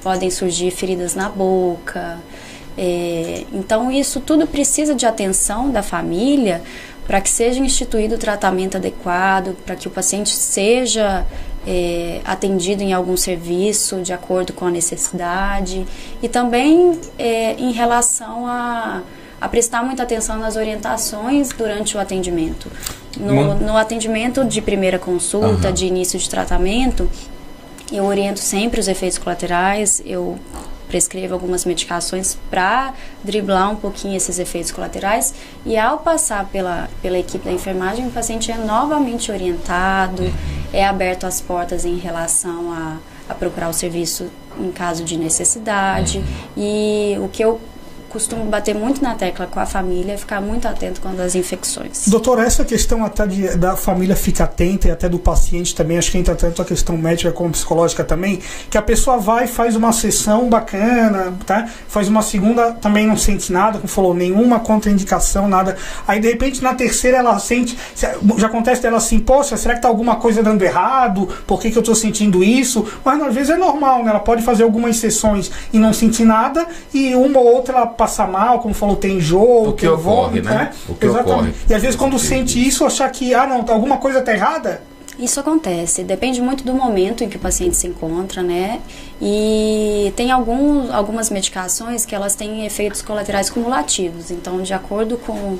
podem surgir feridas na boca. Então isso tudo precisa de atenção da família para que seja instituído o tratamento adequado, para que o paciente seja atendido em algum serviço de acordo com a necessidade, e também em relação a prestar muita atenção nas orientações durante o atendimento. No atendimento de primeira consulta, de início de tratamento, eu oriento sempre os efeitos colaterais, eu prescrevo algumas medicações para driblar um pouquinho esses efeitos colaterais, e ao passar pela equipe da enfermagem, o paciente é novamente orientado, é aberto as portas em relação a procurar o serviço em caso de necessidade, e o que eu costumo bater muito na tecla com a família, ficar muito atento quando as infecções. Doutora, essa questão até da família ficar atenta e até do paciente também, acho que entra tanto a questão médica como psicológica também, que a pessoa vai, faz uma sessão bacana, tá? Faz uma segunda, também não sente nada, como falou, nenhuma contraindicação, nada. Aí de repente na terceira ela sente, já acontece dela assim, poxa, será que tá alguma coisa dando errado? Por que eu tô sentindo isso? Mas às vezes é normal, né? Ela pode fazer algumas sessões e não sentir nada, e uma ou outra ela passar mal, como falou, tem enjoo, tem vômito, né? O que ocorre. E às vezes quando sente isso, achar que, alguma coisa tá errada? Isso acontece, depende muito do momento em que o paciente se encontra, né? E tem algumas medicações que elas têm efeitos colaterais cumulativos, então de acordo com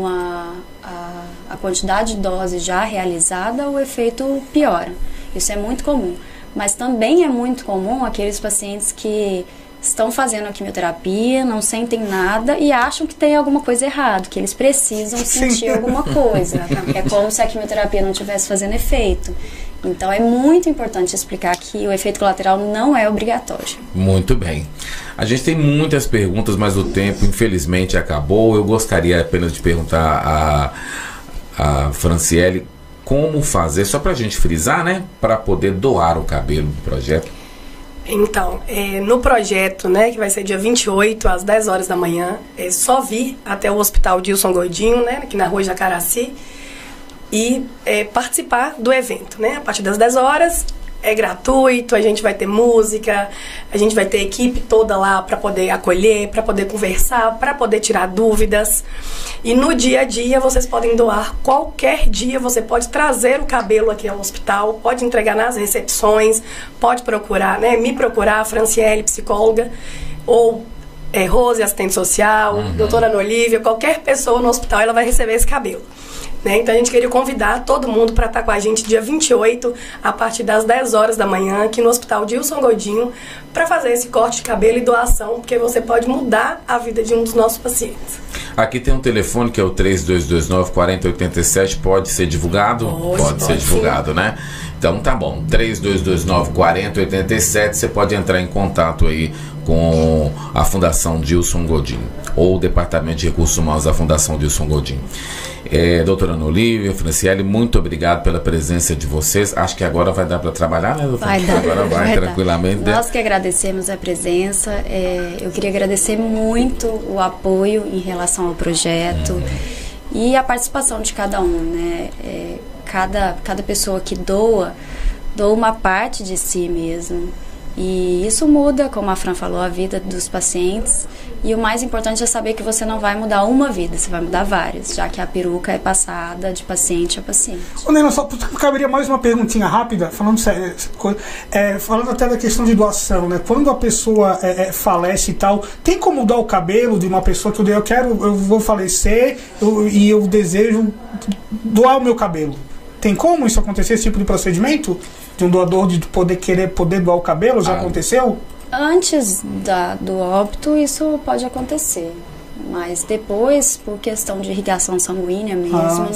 a quantidade de dose já realizada, o efeito piora. Isso é muito comum, mas também é muito comum aqueles pacientes que estão fazendo a quimioterapia, não sentem nada e acham que tem alguma coisa errada, que eles precisam sentir alguma coisa. É como se a quimioterapia não estivesse fazendo efeito. Então é muito importante explicar que o efeito colateral não é obrigatório. Muito bem. A gente tem muitas perguntas, mas o tempo infelizmente acabou. Eu gostaria apenas de perguntar a Franciele como fazer, só para a gente frisar, né, para poder doar o cabelo do projeto. Então, no projeto, né, que vai ser dia 28, às 10 horas da manhã, é só vir até o Hospital Dilson Godinho, né, aqui na Rua Jacaraci, e participar do evento, né, a partir das 10 horas. É gratuito, a gente vai ter música, a gente vai ter equipe toda lá para poder acolher, para poder conversar, para poder tirar dúvidas. E no dia a dia vocês podem doar, qualquer dia você pode trazer o cabelo aqui ao hospital, pode entregar nas recepções, pode procurar, né, me procurar, Franciele, psicóloga, ou Rose, assistente social, doutora Ana Olívia, qualquer pessoa no hospital ela vai receber esse cabelo. Né? Então a gente queria convidar todo mundo para estar com a gente dia 28, a partir das 10 horas da manhã, aqui no Hospital Dilson Godinho, para fazer esse corte de cabelo e doação, porque você pode mudar a vida de um dos nossos pacientes. Aqui tem um telefone que é o 3229-4087, pode ser divulgado? Pode ser divulgado, sim. Né? Então tá bom, 3229-4087, você pode entrar em contato aí com a Fundação Dilson Godinho, ou o Departamento de Recursos Humanos da Fundação Dilson Godinho. Doutora Ana Olívia, Franciele, muito obrigado pela presença de vocês. Acho que agora vai dar para trabalhar, né, doutora? Vai dar. Agora vai tranquilamente. Nós que agradecemos a presença. Eu queria agradecer muito o apoio em relação ao projeto e a participação de cada um, né? Cada pessoa que doa uma parte de si mesmo. E isso muda, como a Fran falou, a vida dos pacientes. E o mais importante é saber que você não vai mudar uma vida, você vai mudar várias, já que a peruca é passada de paciente a paciente. Ô, Nena, só caberia mais uma perguntinha rápida, falando sério, falando até da questão de doação, né? Quando a pessoa falece e tal, tem como doar o cabelo de uma pessoa que eu vou falecer e eu desejo doar o meu cabelo? Tem como isso acontecer, esse tipo de procedimento? De um doador de poder doar o cabelo? Já aconteceu? Antes do óbito, isso pode acontecer. Mas depois, por questão de irrigação sanguínea mesmo,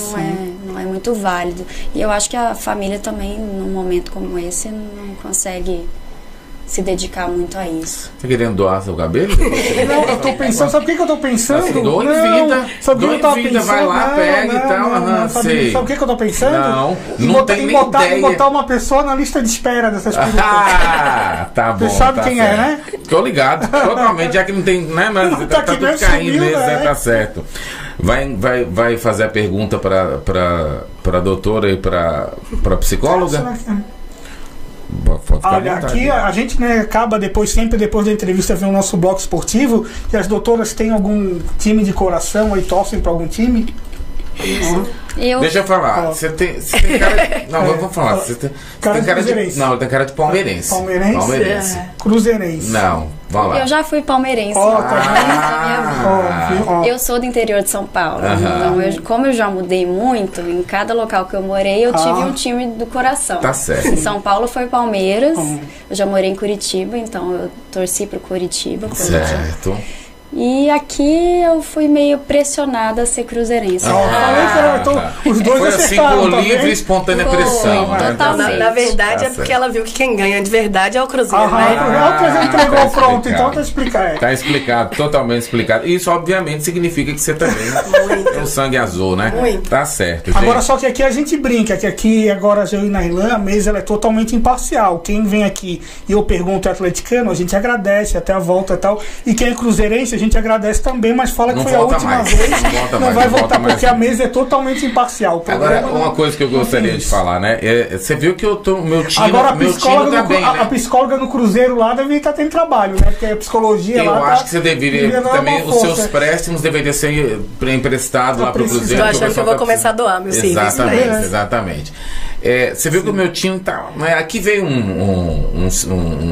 não é muito válido. E eu acho que a família também, num momento como esse, não consegue se dedicar muito a isso. Tá querendo doar seu cabelo? Não, eu tô pensando, sabe o que eu tô pensando? Doa em vida. Sabe o que eu tava pensando? Vai lá, pega e tal. Sabe o que eu tô pensando? Não tem nem ideia. Botar uma pessoa na lista de espera dessas coisas. Tá bom. Você sabe quem é, né? Tô ligado, totalmente, já que não tem, né? Mas tá tudo caindo mesmo, né? Tá certo. Vai fazer a pergunta pra doutora e pra psicóloga? Olha, aqui a gente, né, acaba sempre depois da entrevista ver o nosso bloco esportivo, que as doutoras têm algum time de coração aí, torcem para algum time? Isso. Deixa eu falar. Você tem cara. Não, eu vou falar. Você tem cara de. Não, tem cara de palmeirense. Palmeirense? Cruzeirense. Não, vamos lá. Eu já fui palmeirense. Eu sou do interior de São Paulo. Então, como eu já mudei muito, em cada local que eu morei, eu tive um time do coração. Tá certo. Em São Paulo foi Palmeiras. Eu já morei em Curitiba, então eu torci pro Curitiba. Certo. E aqui eu fui meio pressionada a ser cruzeirense. Os dois foi assim por livre e espontânea pressão. Totalmente. Na verdade é porque ela viu que quem ganha de verdade é o Cruzeiro, né? O Cruzeiro entregou pronto, então tá explicado. Tá explicado, totalmente explicado. Isso obviamente significa que você também tem o sangue azul, né? Muito. Tá certo. Agora só que aqui a gente brinca, que aqui agora eu e Nailã, a mesa ela é totalmente imparcial. Quem vem aqui e eu pergunto é atleticano, a gente agradece até a volta e tal. E quem é cruzeirense, a gente agradece também, mas fala que foi a última vez. Não vai voltar porque a mesa é totalmente imparcial. Agora, uma coisa que eu gostaria de falar, né? Você viu que meu time agora, tá bem, né? A psicóloga no Cruzeiro lá deve estar tendo trabalho, né? Porque a psicologia eu lá. Eu acho que você deveria também, os seus préstimos deveriam ser emprestados lá pro Cruzeiro. Tô achando que eu vou começar a doar meu serviço. Exatamente. Você viu que o meu time tá. Aqui veio um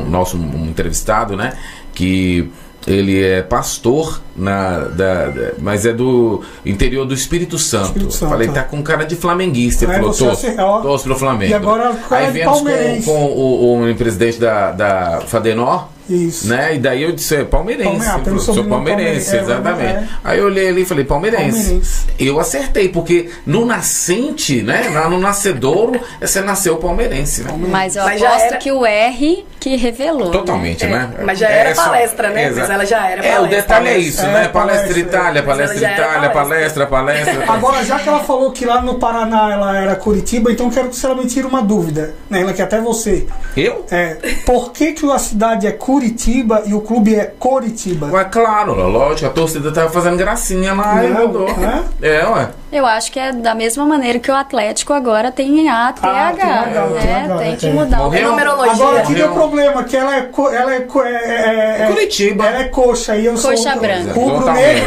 nosso entrevistado, né? Que ele é pastor, mas é do interior do Espírito Santo. Falei, tá com cara de flamenguista. Ele falou, torce pro Flamengo. E agora aí viemos com o presidente da Fadenor. Isso. Né? E daí eu disse, palmeirense. Sou palmeirense, exatamente. Aí eu olhei ali e falei, palmeirense. Eu acertei, porque no nascente, né? No nascedouro, você nasceu palmeirense, né? Mas eu aposto que o R que revelou. Totalmente, né? Mas já era palestra, né? Mas ela já era palestra. O detalhe é isso, né? Palestra Itália, palestra. Agora, já que ela falou que lá no Paraná ela era Curitiba, então quero que ela me tire uma dúvida, né? Ela que até você. Eu? Por que a cidade é Curitiba e o clube é Coritiba? Ué, claro, lógico, a torcida tava fazendo gracinha lá e mudou. Ué. Eu acho que é da mesma maneira que o Atlético agora tem ATH, né? Tem que mudar a numerologia. Agora aqui deu problema, que ela é Curitiba. Ela é coxa e eu sou branca. Rubro-negro,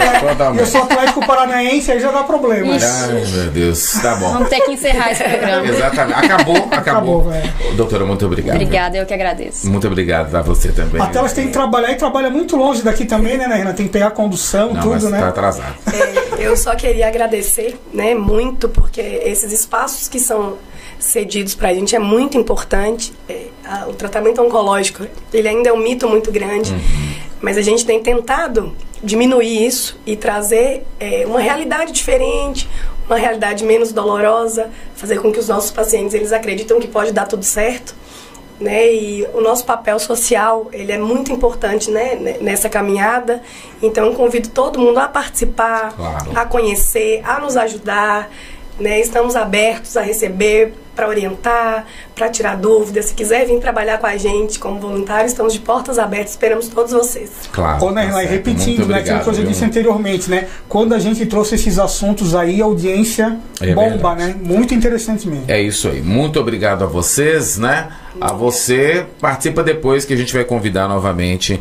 e eu sou Atlético Paranaense, aí já dá problema. Ai, meu Deus, tá bom. Vamos ter que encerrar esse programa. Exatamente, acabou. Doutora, muito obrigado. Obrigada, eu que agradeço. Muito obrigado a você também. Até elas têm que trabalhar e trabalha muito longe daqui também, né, Renan? Tem que pegar a condução, tudo, né? Tá atrasado. Eu só queria agradecer, né, muito, porque esses espaços que são cedidos pra gente é muito importante. O tratamento oncológico, ele ainda é um mito muito grande, mas a gente tem tentado diminuir isso e trazer uma realidade diferente, uma realidade menos dolorosa, fazer com que os nossos pacientes eles acreditam que pode dar tudo certo. Né, e o nosso papel social ele é muito importante, né, nessa caminhada. Então eu convido todo mundo a participar, a conhecer, a nos ajudar, né? Estamos abertos a receber, para orientar, para tirar dúvidas. Se quiser vir trabalhar com a gente como voluntário, estamos de portas abertas, esperamos todos vocês. Claro. Repetindo, né, aquilo que eu já disse anteriormente, né? Quando a gente trouxe esses assuntos aí, a audiência bomba, né? Muito interessante mesmo. É isso aí. Muito obrigado a vocês, né? A você, participa depois que a gente vai convidar novamente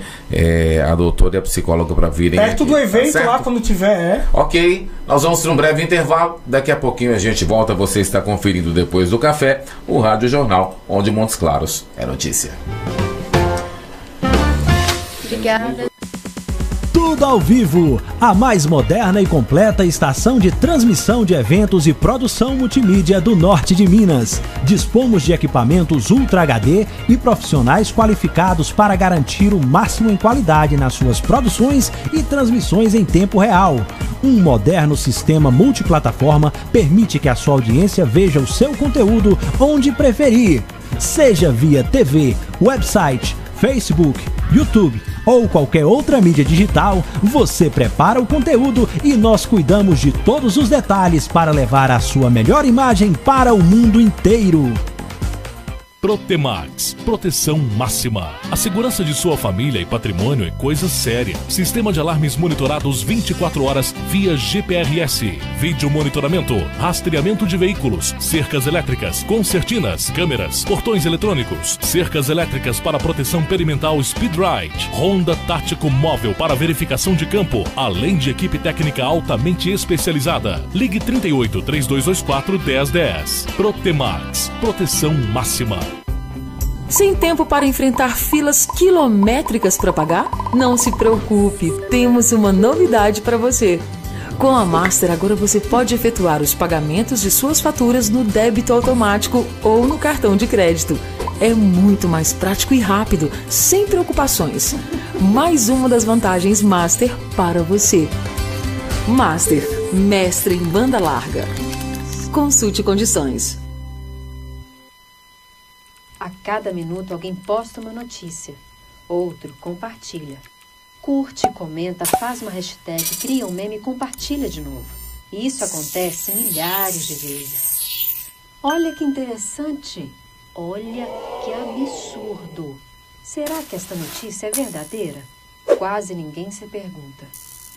a doutora e a psicóloga para virem perto aqui, do evento, tá lá quando tiver. Ok, nós vamos ter um breve intervalo. Daqui a pouquinho a gente volta. Você está conferindo depois do café o Rádio Jornal, onde Montes Claros é notícia. Obrigada. Tudo ao vivo, a mais moderna e completa estação de transmissão de eventos e produção multimídia do norte de Minas. Dispomos de equipamentos Ultra HD e profissionais qualificados para garantir o máximo em qualidade nas suas produções e transmissões em tempo real. Um moderno sistema multiplataforma permite que a sua audiência veja o seu conteúdo onde preferir, seja via TV, website, Facebook, YouTube ou qualquer outra mídia digital. Você prepara o conteúdo e nós cuidamos de todos os detalhes para levar a sua melhor imagem para o mundo inteiro. Protemax, proteção máxima. A segurança de sua família e patrimônio é coisa séria. Sistema de alarmes monitorados 24 horas via GPRS. Vídeo monitoramento, rastreamento de veículos, cercas elétricas, concertinas, câmeras, portões eletrônicos, cercas elétricas para proteção perimetral Speed Ride, ronda tático móvel para verificação de campo, além de equipe técnica altamente especializada. Ligue 38 3224 1010. Protemax, proteção máxima. Sem tempo para enfrentar filas quilométricas para pagar? Não se preocupe, temos uma novidade para você. Com a Master, agora você pode efetuar os pagamentos de suas faturas no débito automático ou no cartão de crédito. É muito mais prático e rápido, sem preocupações. Mais uma das vantagens Master para você. Master, mestre em banda larga. Consulte condições. A cada minuto alguém posta uma notícia, outro compartilha. Curte, comenta, faz uma hashtag, cria um meme e compartilha de novo. E isso acontece milhares de vezes. Olha que interessante. Olha que absurdo. Será que esta notícia é verdadeira? Quase ninguém se pergunta.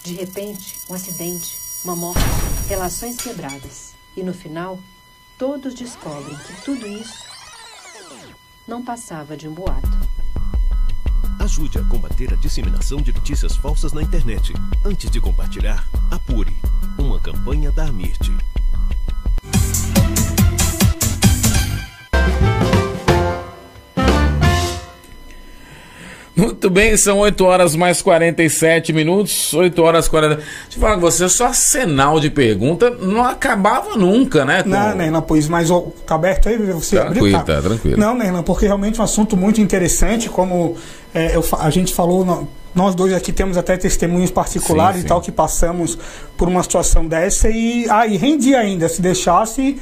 De repente, um acidente, uma morte, relações quebradas. E no final, todos descobrem que tudo isso não passava de um boato. Ajude a combater a disseminação de notícias falsas na internet. Antes de compartilhar, apure. Uma campanha da Amirte. Muito bem, são 8 horas mais 47 minutos, 8 horas 40... Deixa eu falar com você, só sinal de pergunta não acabava nunca, né? Não, Nerlan, pois, mas tá aberto aí, você tranquilo, tá tranquilo. Não, Nerlan, porque realmente é um assunto muito interessante, como a gente falou, nós dois aqui temos até testemunhos particulares, sim, e tal, que passamos por uma situação dessa e rendia ainda, se deixasse...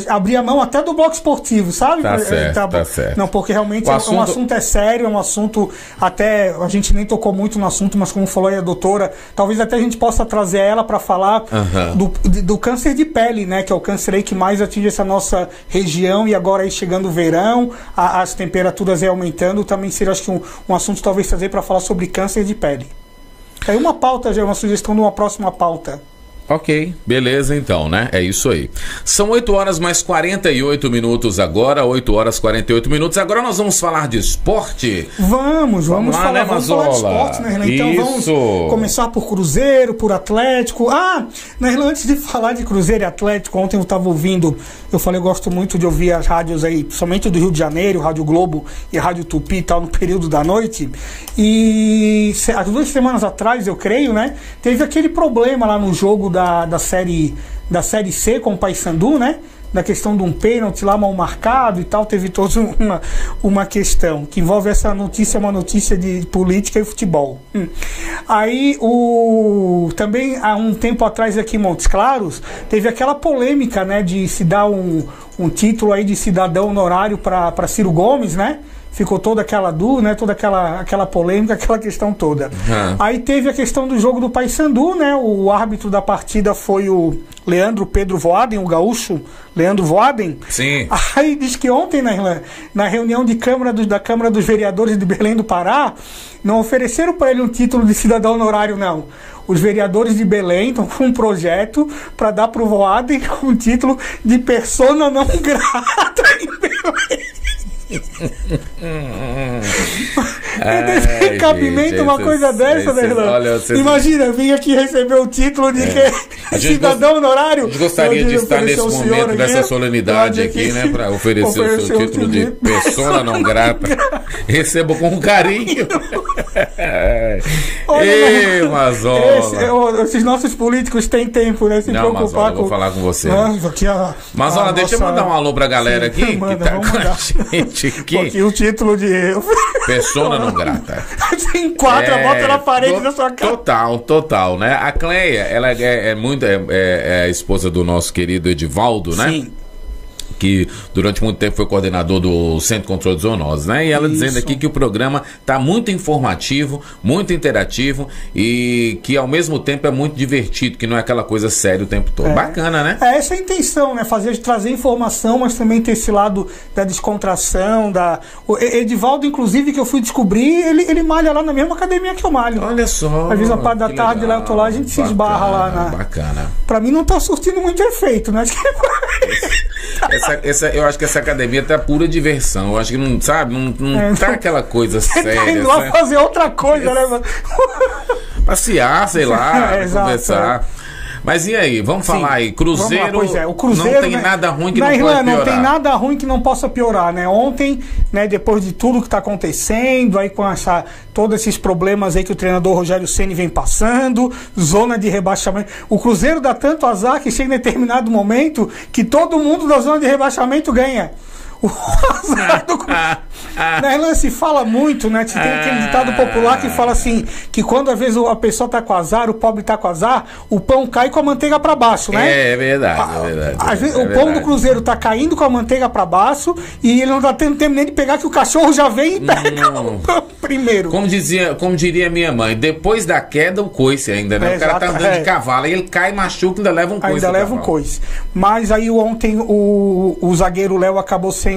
abrir a mão até do bloco esportivo, sabe? Tá certo, tá certo. Não, porque realmente um assunto é sério, é um assunto, até a gente nem tocou muito no assunto, mas como falou aí a doutora, talvez até a gente possa trazer ela para falar do câncer de pele, né? Que é o câncer aí que mais atinge essa nossa região, e agora aí chegando o verão, as temperaturas aí aumentando, também seria, acho que um assunto talvez trazer para falar sobre câncer de pele. Aí uma pauta, já uma sugestão de uma próxima pauta. Ok, beleza então, né? É isso aí. São 8 horas mais 48 minutos agora, 8 horas 48 minutos. Agora nós vamos falar de esporte. Vamos lá, falar, né, vamos falar de esporte, né, Nerlan? Então vamos começar por Cruzeiro, por Atlético. Nerlan, antes de falar de Cruzeiro e Atlético, ontem eu estava ouvindo, eu falei, eu gosto muito de ouvir as rádios aí, somente do Rio de Janeiro, Rádio Globo e Rádio Tupi e tal, no período da noite. E há 2 semanas atrás, eu creio, né, teve aquele problema lá no jogo da série C com o Paysandu, né? Da questão de um pênalti lá mal marcado e tal, teve toda uma questão que envolve essa notícia, uma notícia de política e futebol. Aí também há um tempo atrás aqui em Montes Claros teve aquela polêmica, né, de se dar um título aí de cidadão honorário para Ciro Gomes, né? Ficou toda aquela né, toda aquela polêmica, aquela questão toda. Aí teve a questão do jogo do Paysandu, né? O árbitro da partida foi o Leandro Pedro Voaden, o gaúcho Leandro Voaden. Sim. Aí diz que ontem, na reunião da Câmara dos Vereadores de Belém do Pará, não ofereceram para ele um título de cidadão honorário, não. Os vereadores de Belém estão com um projeto para dar para o Voaden um título de persona não grata em Belém. Tem cabimento uma coisa dessa, né, Imagina, vim aqui receber o título de cidadão honorário. A gente gostaria de estar nesse momento, dessa solenidade aqui, né, para oferecer o seu título de persona não grata. Recebo com carinho. Ei, Mazola. Esses nossos políticos têm tempo, né, se preocupar Mazola, com... vou falar com você. Mazola, deixa eu mandar um alô pra galera aqui que tá com a gente aqui. O título de persona não grata. Você enquadra, bota na parede da sua casa. Total, né? A Cleia, ela é a esposa do nosso querido Edivaldo, né? Sim. que durante muito tempo foi coordenador do Centro de Controle de Zoonoses, né? E ela dizendo aqui que o programa está muito informativo, muito interativo e que ao mesmo tempo é muito divertido, que não é aquela coisa séria o tempo todo. Bacana, né? Essa é a intenção, né? Trazer informação, mas também ter esse lado da descontração, O Edivaldo, inclusive, que eu fui descobrir, ele malha lá na mesma academia que eu malho. Olha só. Às vezes, a parte da tarde, lá eu tô lá, a gente se esbarra lá na... Bacana. Pra mim não tá surtindo muito efeito, né? Eu acho que essa academia tá pura diversão. Eu acho que não, sabe, não tá aquela coisa séria. Tá indo lá fazer outra coisa, né, mano? Passear, sei lá, conversar. Mas e aí, vamos falar aí, Cruzeiro, o Cruzeiro não tem nada ruim que não pode piorar. Não tem nada ruim que não possa piorar, né? Ontem, né, depois de tudo que está acontecendo, aí com todos esses problemas aí que o treinador Rogério Ceni vem passando, zona de rebaixamento, o Cruzeiro dá tanto azar que chega em determinado momento que todo mundo da zona de rebaixamento ganha. O azar do Cruzeiro. Se fala muito, né? Tem aquele ditado popular que fala assim, que quando às vezes a pessoa tá com azar, o pobre tá com azar, o pão cai com a manteiga para baixo, né? É verdade, é verdade. Às vezes, o pão do Cruzeiro tá caindo com a manteiga para baixo e ele não tá tendo tempo nem de pegar, que o cachorro já vem e pega o pão primeiro. Como diria minha mãe, depois da queda o coice ainda, né? O cara tá andando de cavalo, aí ele cai, machuca, ainda leva um coice. Ainda leva um coice. Mas aí ontem o zagueiro Léo acabou sendo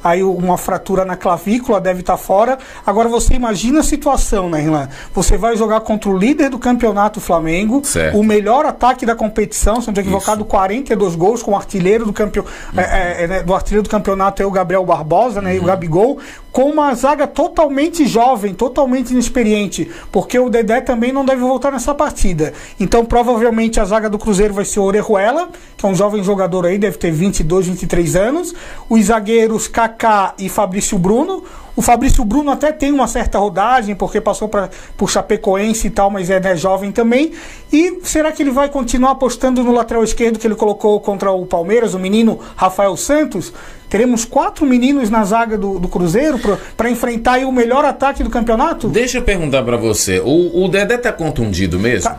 aí uma fratura na clavícula, deve estar fora. Agora você imagina a situação, né, Irlan? Você vai jogar contra o líder do campeonato, Flamengo, certo. O melhor ataque da competição, se não estou equivocado, 42 gols, com o artilheiro do do artilheiro do campeonato, o Gabriel Barbosa, né, e o Gabigol, com uma zaga totalmente jovem, totalmente inexperiente, porque o Dedé também não deve voltar nessa partida. Então provavelmente a zaga do Cruzeiro vai ser o Orejuela, que é um jovem jogador aí, deve ter 22, 23 anos, os zagueiros Kaká e Fabrício Bruno. O Fabrício Bruno até tem uma certa rodagem, porque passou por Chapecoense e tal, mas é jovem também. E será que ele vai continuar apostando no lateral esquerdo que ele colocou contra o Palmeiras, o menino Rafael Santos? Teremos 4 meninos na zaga do Cruzeiro para enfrentar aí o melhor ataque do campeonato? Deixa eu perguntar para você, o Dedé tá contundido mesmo?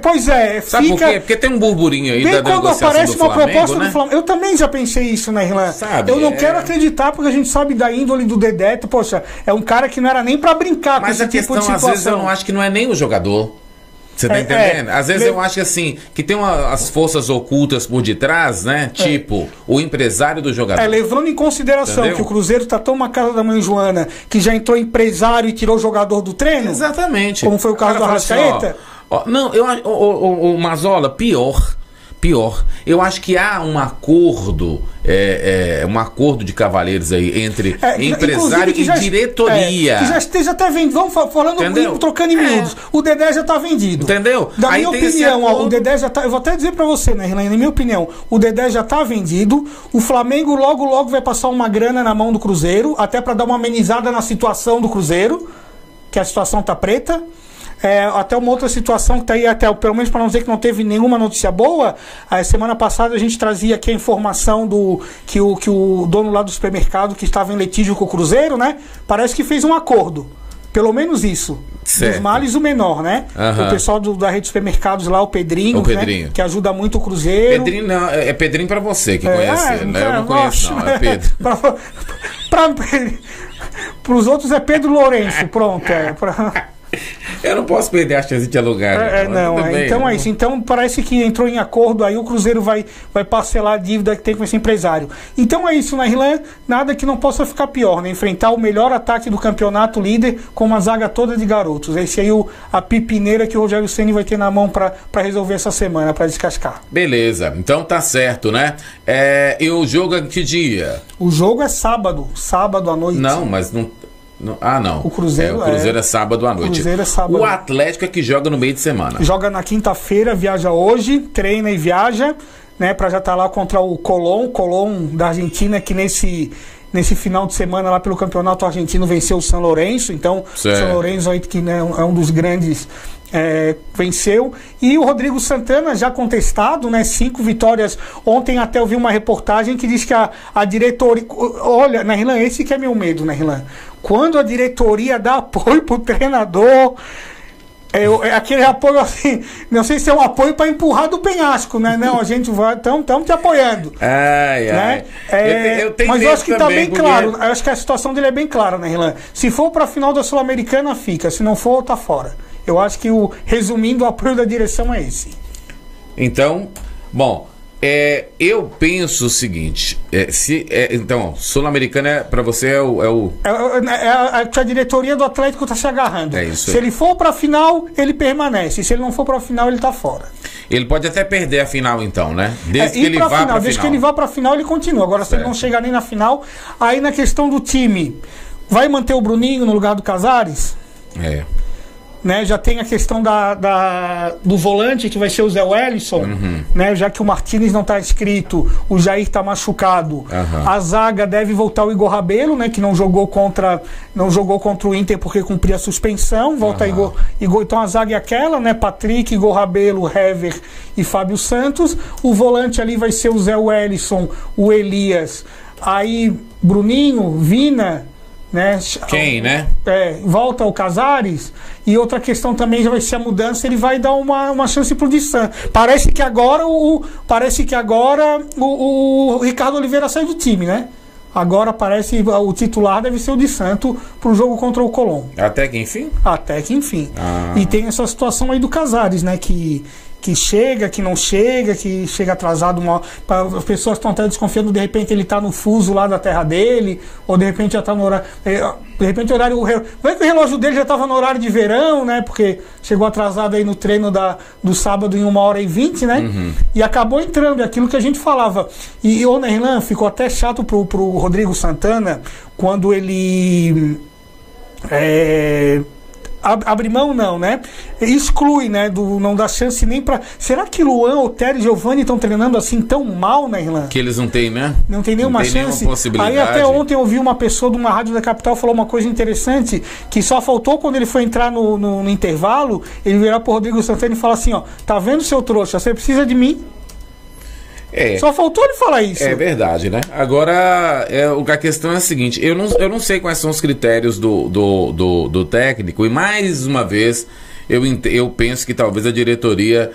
Pois é. Sabe por quê? Porque tem um burburinho aí da negociação do Flamengo, quando aparece uma proposta né? do Flamengo. Eu também já pensei isso, né, Irlan? Eu não quero acreditar, porque a gente sabe da índole do Dedé. Poxa, é um cara que não era nem para brincar com esse tipo de situação. Mas a questão, às vezes, eu não acho que não é nem o jogador. Você tá entendendo? Às vezes eu acho que assim, que tem as forças ocultas por detrás, né? Tipo, o empresário do jogador. Levando em consideração que o Cruzeiro tá tão uma casa da mãe Joana, que já entrou empresário e tirou o jogador do treino. Exatamente. Como foi o caso do Arrascaeta. Não, o Mazola, pior. Eu acho que há um acordo, um acordo de cavalheiros aí entre empresário e diretoria. Que já esteja até vendido. Vamos falando, trocando em miúdos. O Dedé já está vendido. Entendeu? Da minha opinião, o Dedé já está. Eu vou até dizer para você, né, Irlan? Na minha opinião, o Dedé já está vendido. O Flamengo logo vai passar uma grana na mão do Cruzeiro, até para dar uma amenizada na situação do Cruzeiro, que a situação tá preta. Até uma outra situação que está aí, até pelo menos para não dizer que não teve nenhuma notícia boa, a semana passada a gente trazia aqui a informação que o dono lá do supermercado, que estava em litígio com o Cruzeiro, né? Parece que fez um acordo. Pelo menos isso. Certo. Dos males o menor, né? O pessoal da rede de supermercados lá, o Pedrinho, né? Que ajuda muito o Cruzeiro. Pedrinho não, é Pedrinho para você que conhece, né? Eu não conheço, não, é Pedro. Para os outros é Pedro Lourenço, pronto. Eu não posso perder a chance de alugar. Então é isso. Então parece que entrou em acordo aí, o Cruzeiro vai parcelar a dívida que tem com esse empresário. Então é isso, né, Irlan? Nada que não possa ficar pior, né? Enfrentar o melhor ataque do campeonato, líder, com uma zaga toda de garotos. Esse aí a pipineira que o Rogério Ceni vai ter na mão para resolver essa semana, para descascar. Beleza, então tá certo, né? E o jogo é que dia? O jogo é sábado à noite. Não, mas não... não. O Cruzeiro, o Cruzeiro é sábado à noite. O Cruzeiro é sábado. O Atlético é que joga no meio de semana. Joga na quinta-feira, viaja hoje, treina e viaja, né, para já estar lá contra o Colón da Argentina, que nesse final de semana lá pelo Campeonato Argentino venceu o São Lourenço. Então, o São Lourenço aí, que, né, é um dos grandes, venceu. E o Rodrigo Santana já contestado, né, 5 vitórias. Ontem até eu vi uma reportagem que diz que a diretoria... Olha, né, Irlan, esse que é meu medo, né, Irlan? Quando a diretoria dá apoio pro treinador, É aquele apoio assim, não sei se é um apoio para empurrar do penhasco, né? Não, a gente vai, estamos te apoiando. Né? Mas eu acho que está bem claro, eu acho que a situação dele é bem clara, né, Rilan? Se for para a final da Sul-Americana, fica. Se não for, tá fora. Eu acho que, resumindo, o apoio da direção é esse. Então, bom, eu penso o seguinte, então, Sul-Americana para você a diretoria do Atlético está se agarrando. Se ele for para a final, ele permanece. Se ele não for para a final, ele está fora. Ele pode até perder a final, então, né? Desde que ele vá para a final. Desde que ele vá para a final, ele continua. Agora, se ele não chegar nem na final, aí na questão do time, vai manter o Bruninho no lugar do Casares? Né, já tem a questão do volante, que vai ser o Zé Wellison, né, já que o Martínez não está inscrito, o Jair está machucado. A zaga deve voltar o Igor Rabelo, né, que não jogou contra o Inter porque cumpria a suspensão. Volta Igor. Então a zaga é aquela, né, Patrick, Igor Rabelo, Hever e Fábio Santos. O volante ali vai ser o Zé Wellison, o Elias, aí Bruninho, Vina, né? Quem, né? Volta o Casares. E outra questão também já vai ser a mudança. Ele vai dar uma chance pro Dissan. Parece que agora o Ricardo Oliveira sai do time, né? Agora parece o titular deve ser o de Santo pro jogo contra o Colón. Até que enfim? Até que enfim. E tem essa situação aí do Casares, né? Que chega, que não chega, que chega atrasado. As pessoas estão até desconfiando, de repente ele está no fuso lá da terra dele, ou de repente já está no horário. De repente o horário. Vai que o relógio dele já estava no horário de verão, né? Porque chegou atrasado aí no treino do sábado em 1h20, né? E acabou entrando, é aquilo que a gente falava. E o Nerlan ficou até chato pro Rodrigo Santana quando ele. Abre mão não, né? Exclui, né? Não dá chance nem pra... Será que Luan, Otero e Giovani estão treinando assim tão mal, né, Irlan? Que eles não têm, né? Não tem nenhuma chance. Nenhuma possibilidade. Aí até ontem eu vi uma pessoa de uma rádio da capital falou uma coisa interessante, que só faltou quando ele foi entrar no intervalo, ele virar pro Rodrigo Santana e falar assim, ó, tá vendo, seu trouxa, você precisa de mim? Só faltou ele falar isso. É verdade, né? Agora, a questão é a seguinte, eu não sei quais são os critérios do técnico, e mais uma vez eu penso que talvez a diretoria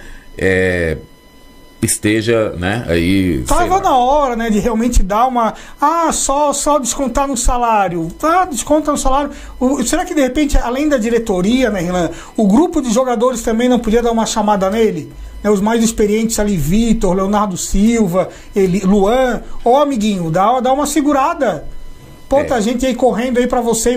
esteja, né, aí... Tava na hora, né, de realmente dar uma... só descontar no salário. Desconta no salário. Será que de repente, além da diretoria, né, Renan, o grupo de jogadores também não podia dar uma chamada nele? Os mais experientes ali, Vitor, Leonardo Silva, Luan, amiguinho, dá uma segurada. Tá gente aí correndo aí pra você,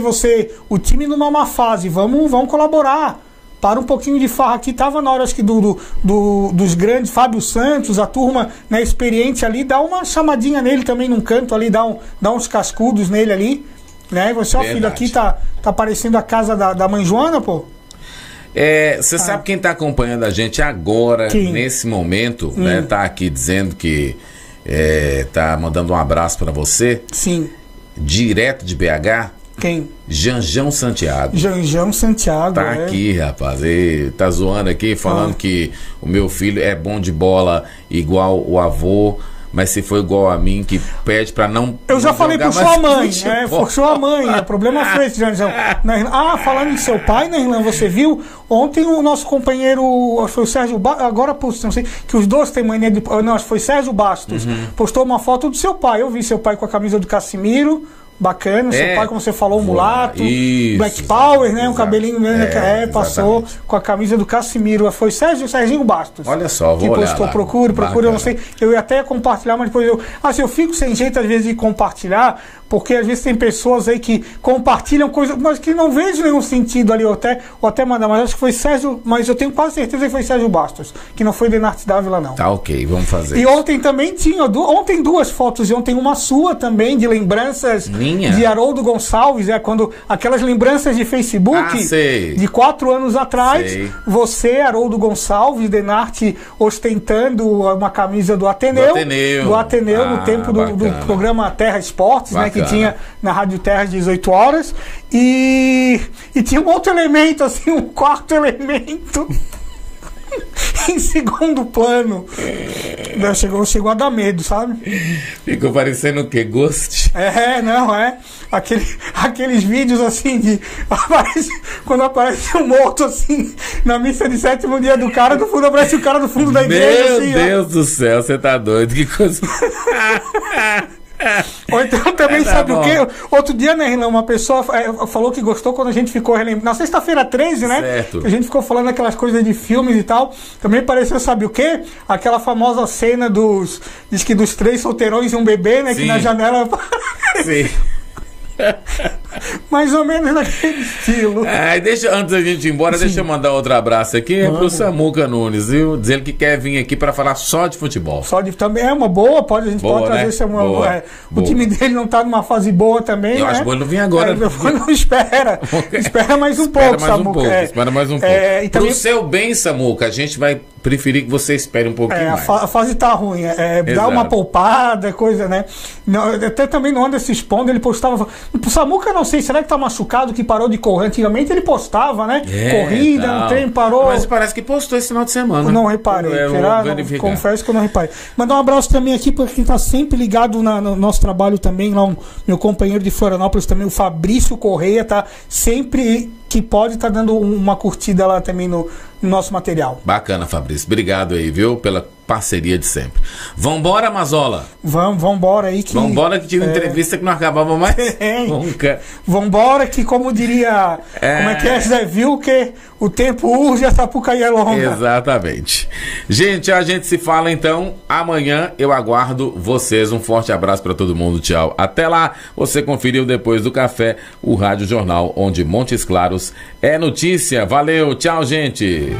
o time numa má fase, vamos colaborar. Para um pouquinho de farra aqui, tava na hora, acho que dos grandes, Fábio Santos, a turma, né, experiente ali, dá uma chamadinha nele também num canto ali, dá uns cascudos nele ali, né? Você, ó, filho, aqui tá parecendo a casa da mãe Joana, pô. Você sabe quem está acompanhando a gente agora, nesse momento, né? Tá aqui dizendo que tá mandando um abraço para você. Sim. Direto de BH. Quem? Janjão Santiago. Janjão Santiago, tá aqui, rapaz. Ele tá zoando aqui, falando que o meu filho é bom de bola igual o avô, mas se for igual a mim, que pede pra não... Eu já falei por sua mãe, né? Por sua mãe, o problema foi esse, Janjão. Falando em seu pai, né, Irlan, você viu? Ontem o nosso companheiro, foi o Sérgio Bastos, agora, não sei, que os dois têm mania de... Não, acho que foi Sérgio Bastos, postou uma foto do seu pai. Eu vi seu pai com a camisa do Casimiro, bacana, seu pai, como você falou, mulato, isso, Black Power, né? Um cabelinho mesmo, passou com a camisa do Casimiro. Foi Serginho Bastos. Olha só, vou olhar postou, lá. Procure, eu não sei. Eu ia até compartilhar, mas depois eu fico sem jeito às vezes de compartilhar, porque às vezes tem pessoas aí que compartilham coisas, mas que não vejo nenhum sentido ali, ou até mandar, mas acho que foi Sérgio, mas eu tenho quase certeza que foi Sérgio Bastos, que não foi Denarte Dávila, não. Tá, ok, vamos fazer. E ontem também tinha, ontem duas fotos, e ontem uma sua também, de lembranças de Haroldo Gonçalves, quando aquelas lembranças de Facebook, de 4 anos atrás, você, Haroldo Gonçalves, Denarte, ostentando uma camisa do Ateneu, no tempo do programa Terra Esportes, né, que tinha na Rádio Terra às 18 horas, e tinha um outro elemento, assim, um quarto elemento. em segundo plano. Chegou a dar medo, sabe? Ficou parecendo o quê? Ghost? Não, aqueles vídeos assim de... quando aparece um morto assim, na missa de 7º dia do cara, no fundo aparece o cara do fundo da igreja. Meu assim, Deus do céu, você tá doido, que coisa... Ou então também sabe o quê? Outro dia, né, Renan, uma pessoa falou que gostou quando a gente ficou relembrando. Na sexta-feira 13, né? Certo. Que a gente ficou falando aquelas coisas de filmes e tal. Também pareceu, sabe o quê? Aquela famosa cena diz que dos 3 solteirões e um bebê, né? Sim. Que na janela... Sim. Mais ou menos naquele estilo. Antes da gente ir embora, deixa eu mandar outro abraço aqui pro Samuca Nunes, viu? Dizendo que quer vir aqui para falar só de futebol. Também é uma boa, a gente pode trazer, né? O time dele não tá numa fase boa também. Eu acho que ele não vem agora. Não espera. Espera mais um pouco, Samuca. Espera mais um pouco. E também... Pro seu bem, Samuca, a gente vai preferir que você espere um pouquinho mais. A fase tá ruim. Dá uma poupada, coisa, né? Não, até também não anda se expondo. Ele postava... O Samuca, não sei, será que tá machucado, que parou de correr? Antigamente ele postava, né? Corrida, no trem, parou. Mas parece que postou esse final de semana. Não reparei. Confesso que eu não reparei. Mandar um abraço também aqui para quem tá sempre ligado no nosso trabalho também, lá meu companheiro de Florianópolis também, o Fabrício Correia, tá sempre que pode tá dando uma curtida lá também no nosso material. Bacana, Fabrício. Obrigado aí, viu? Pela parceria de sempre. Vambora, Mazola? Vambora aí. Vambora que tinha entrevista que não acabava mais nunca. Vambora que, como diria... Como é que é, Zé Vilker? O tempo urge, a Sapucaí é longa. Exatamente. Gente, a gente se fala então amanhã. Eu aguardo vocês. Um forte abraço para todo mundo. Tchau. Até lá. Você conferiu depois do café o Rádio Jornal, onde Montes Claros é notícia. Valeu. Tchau, gente.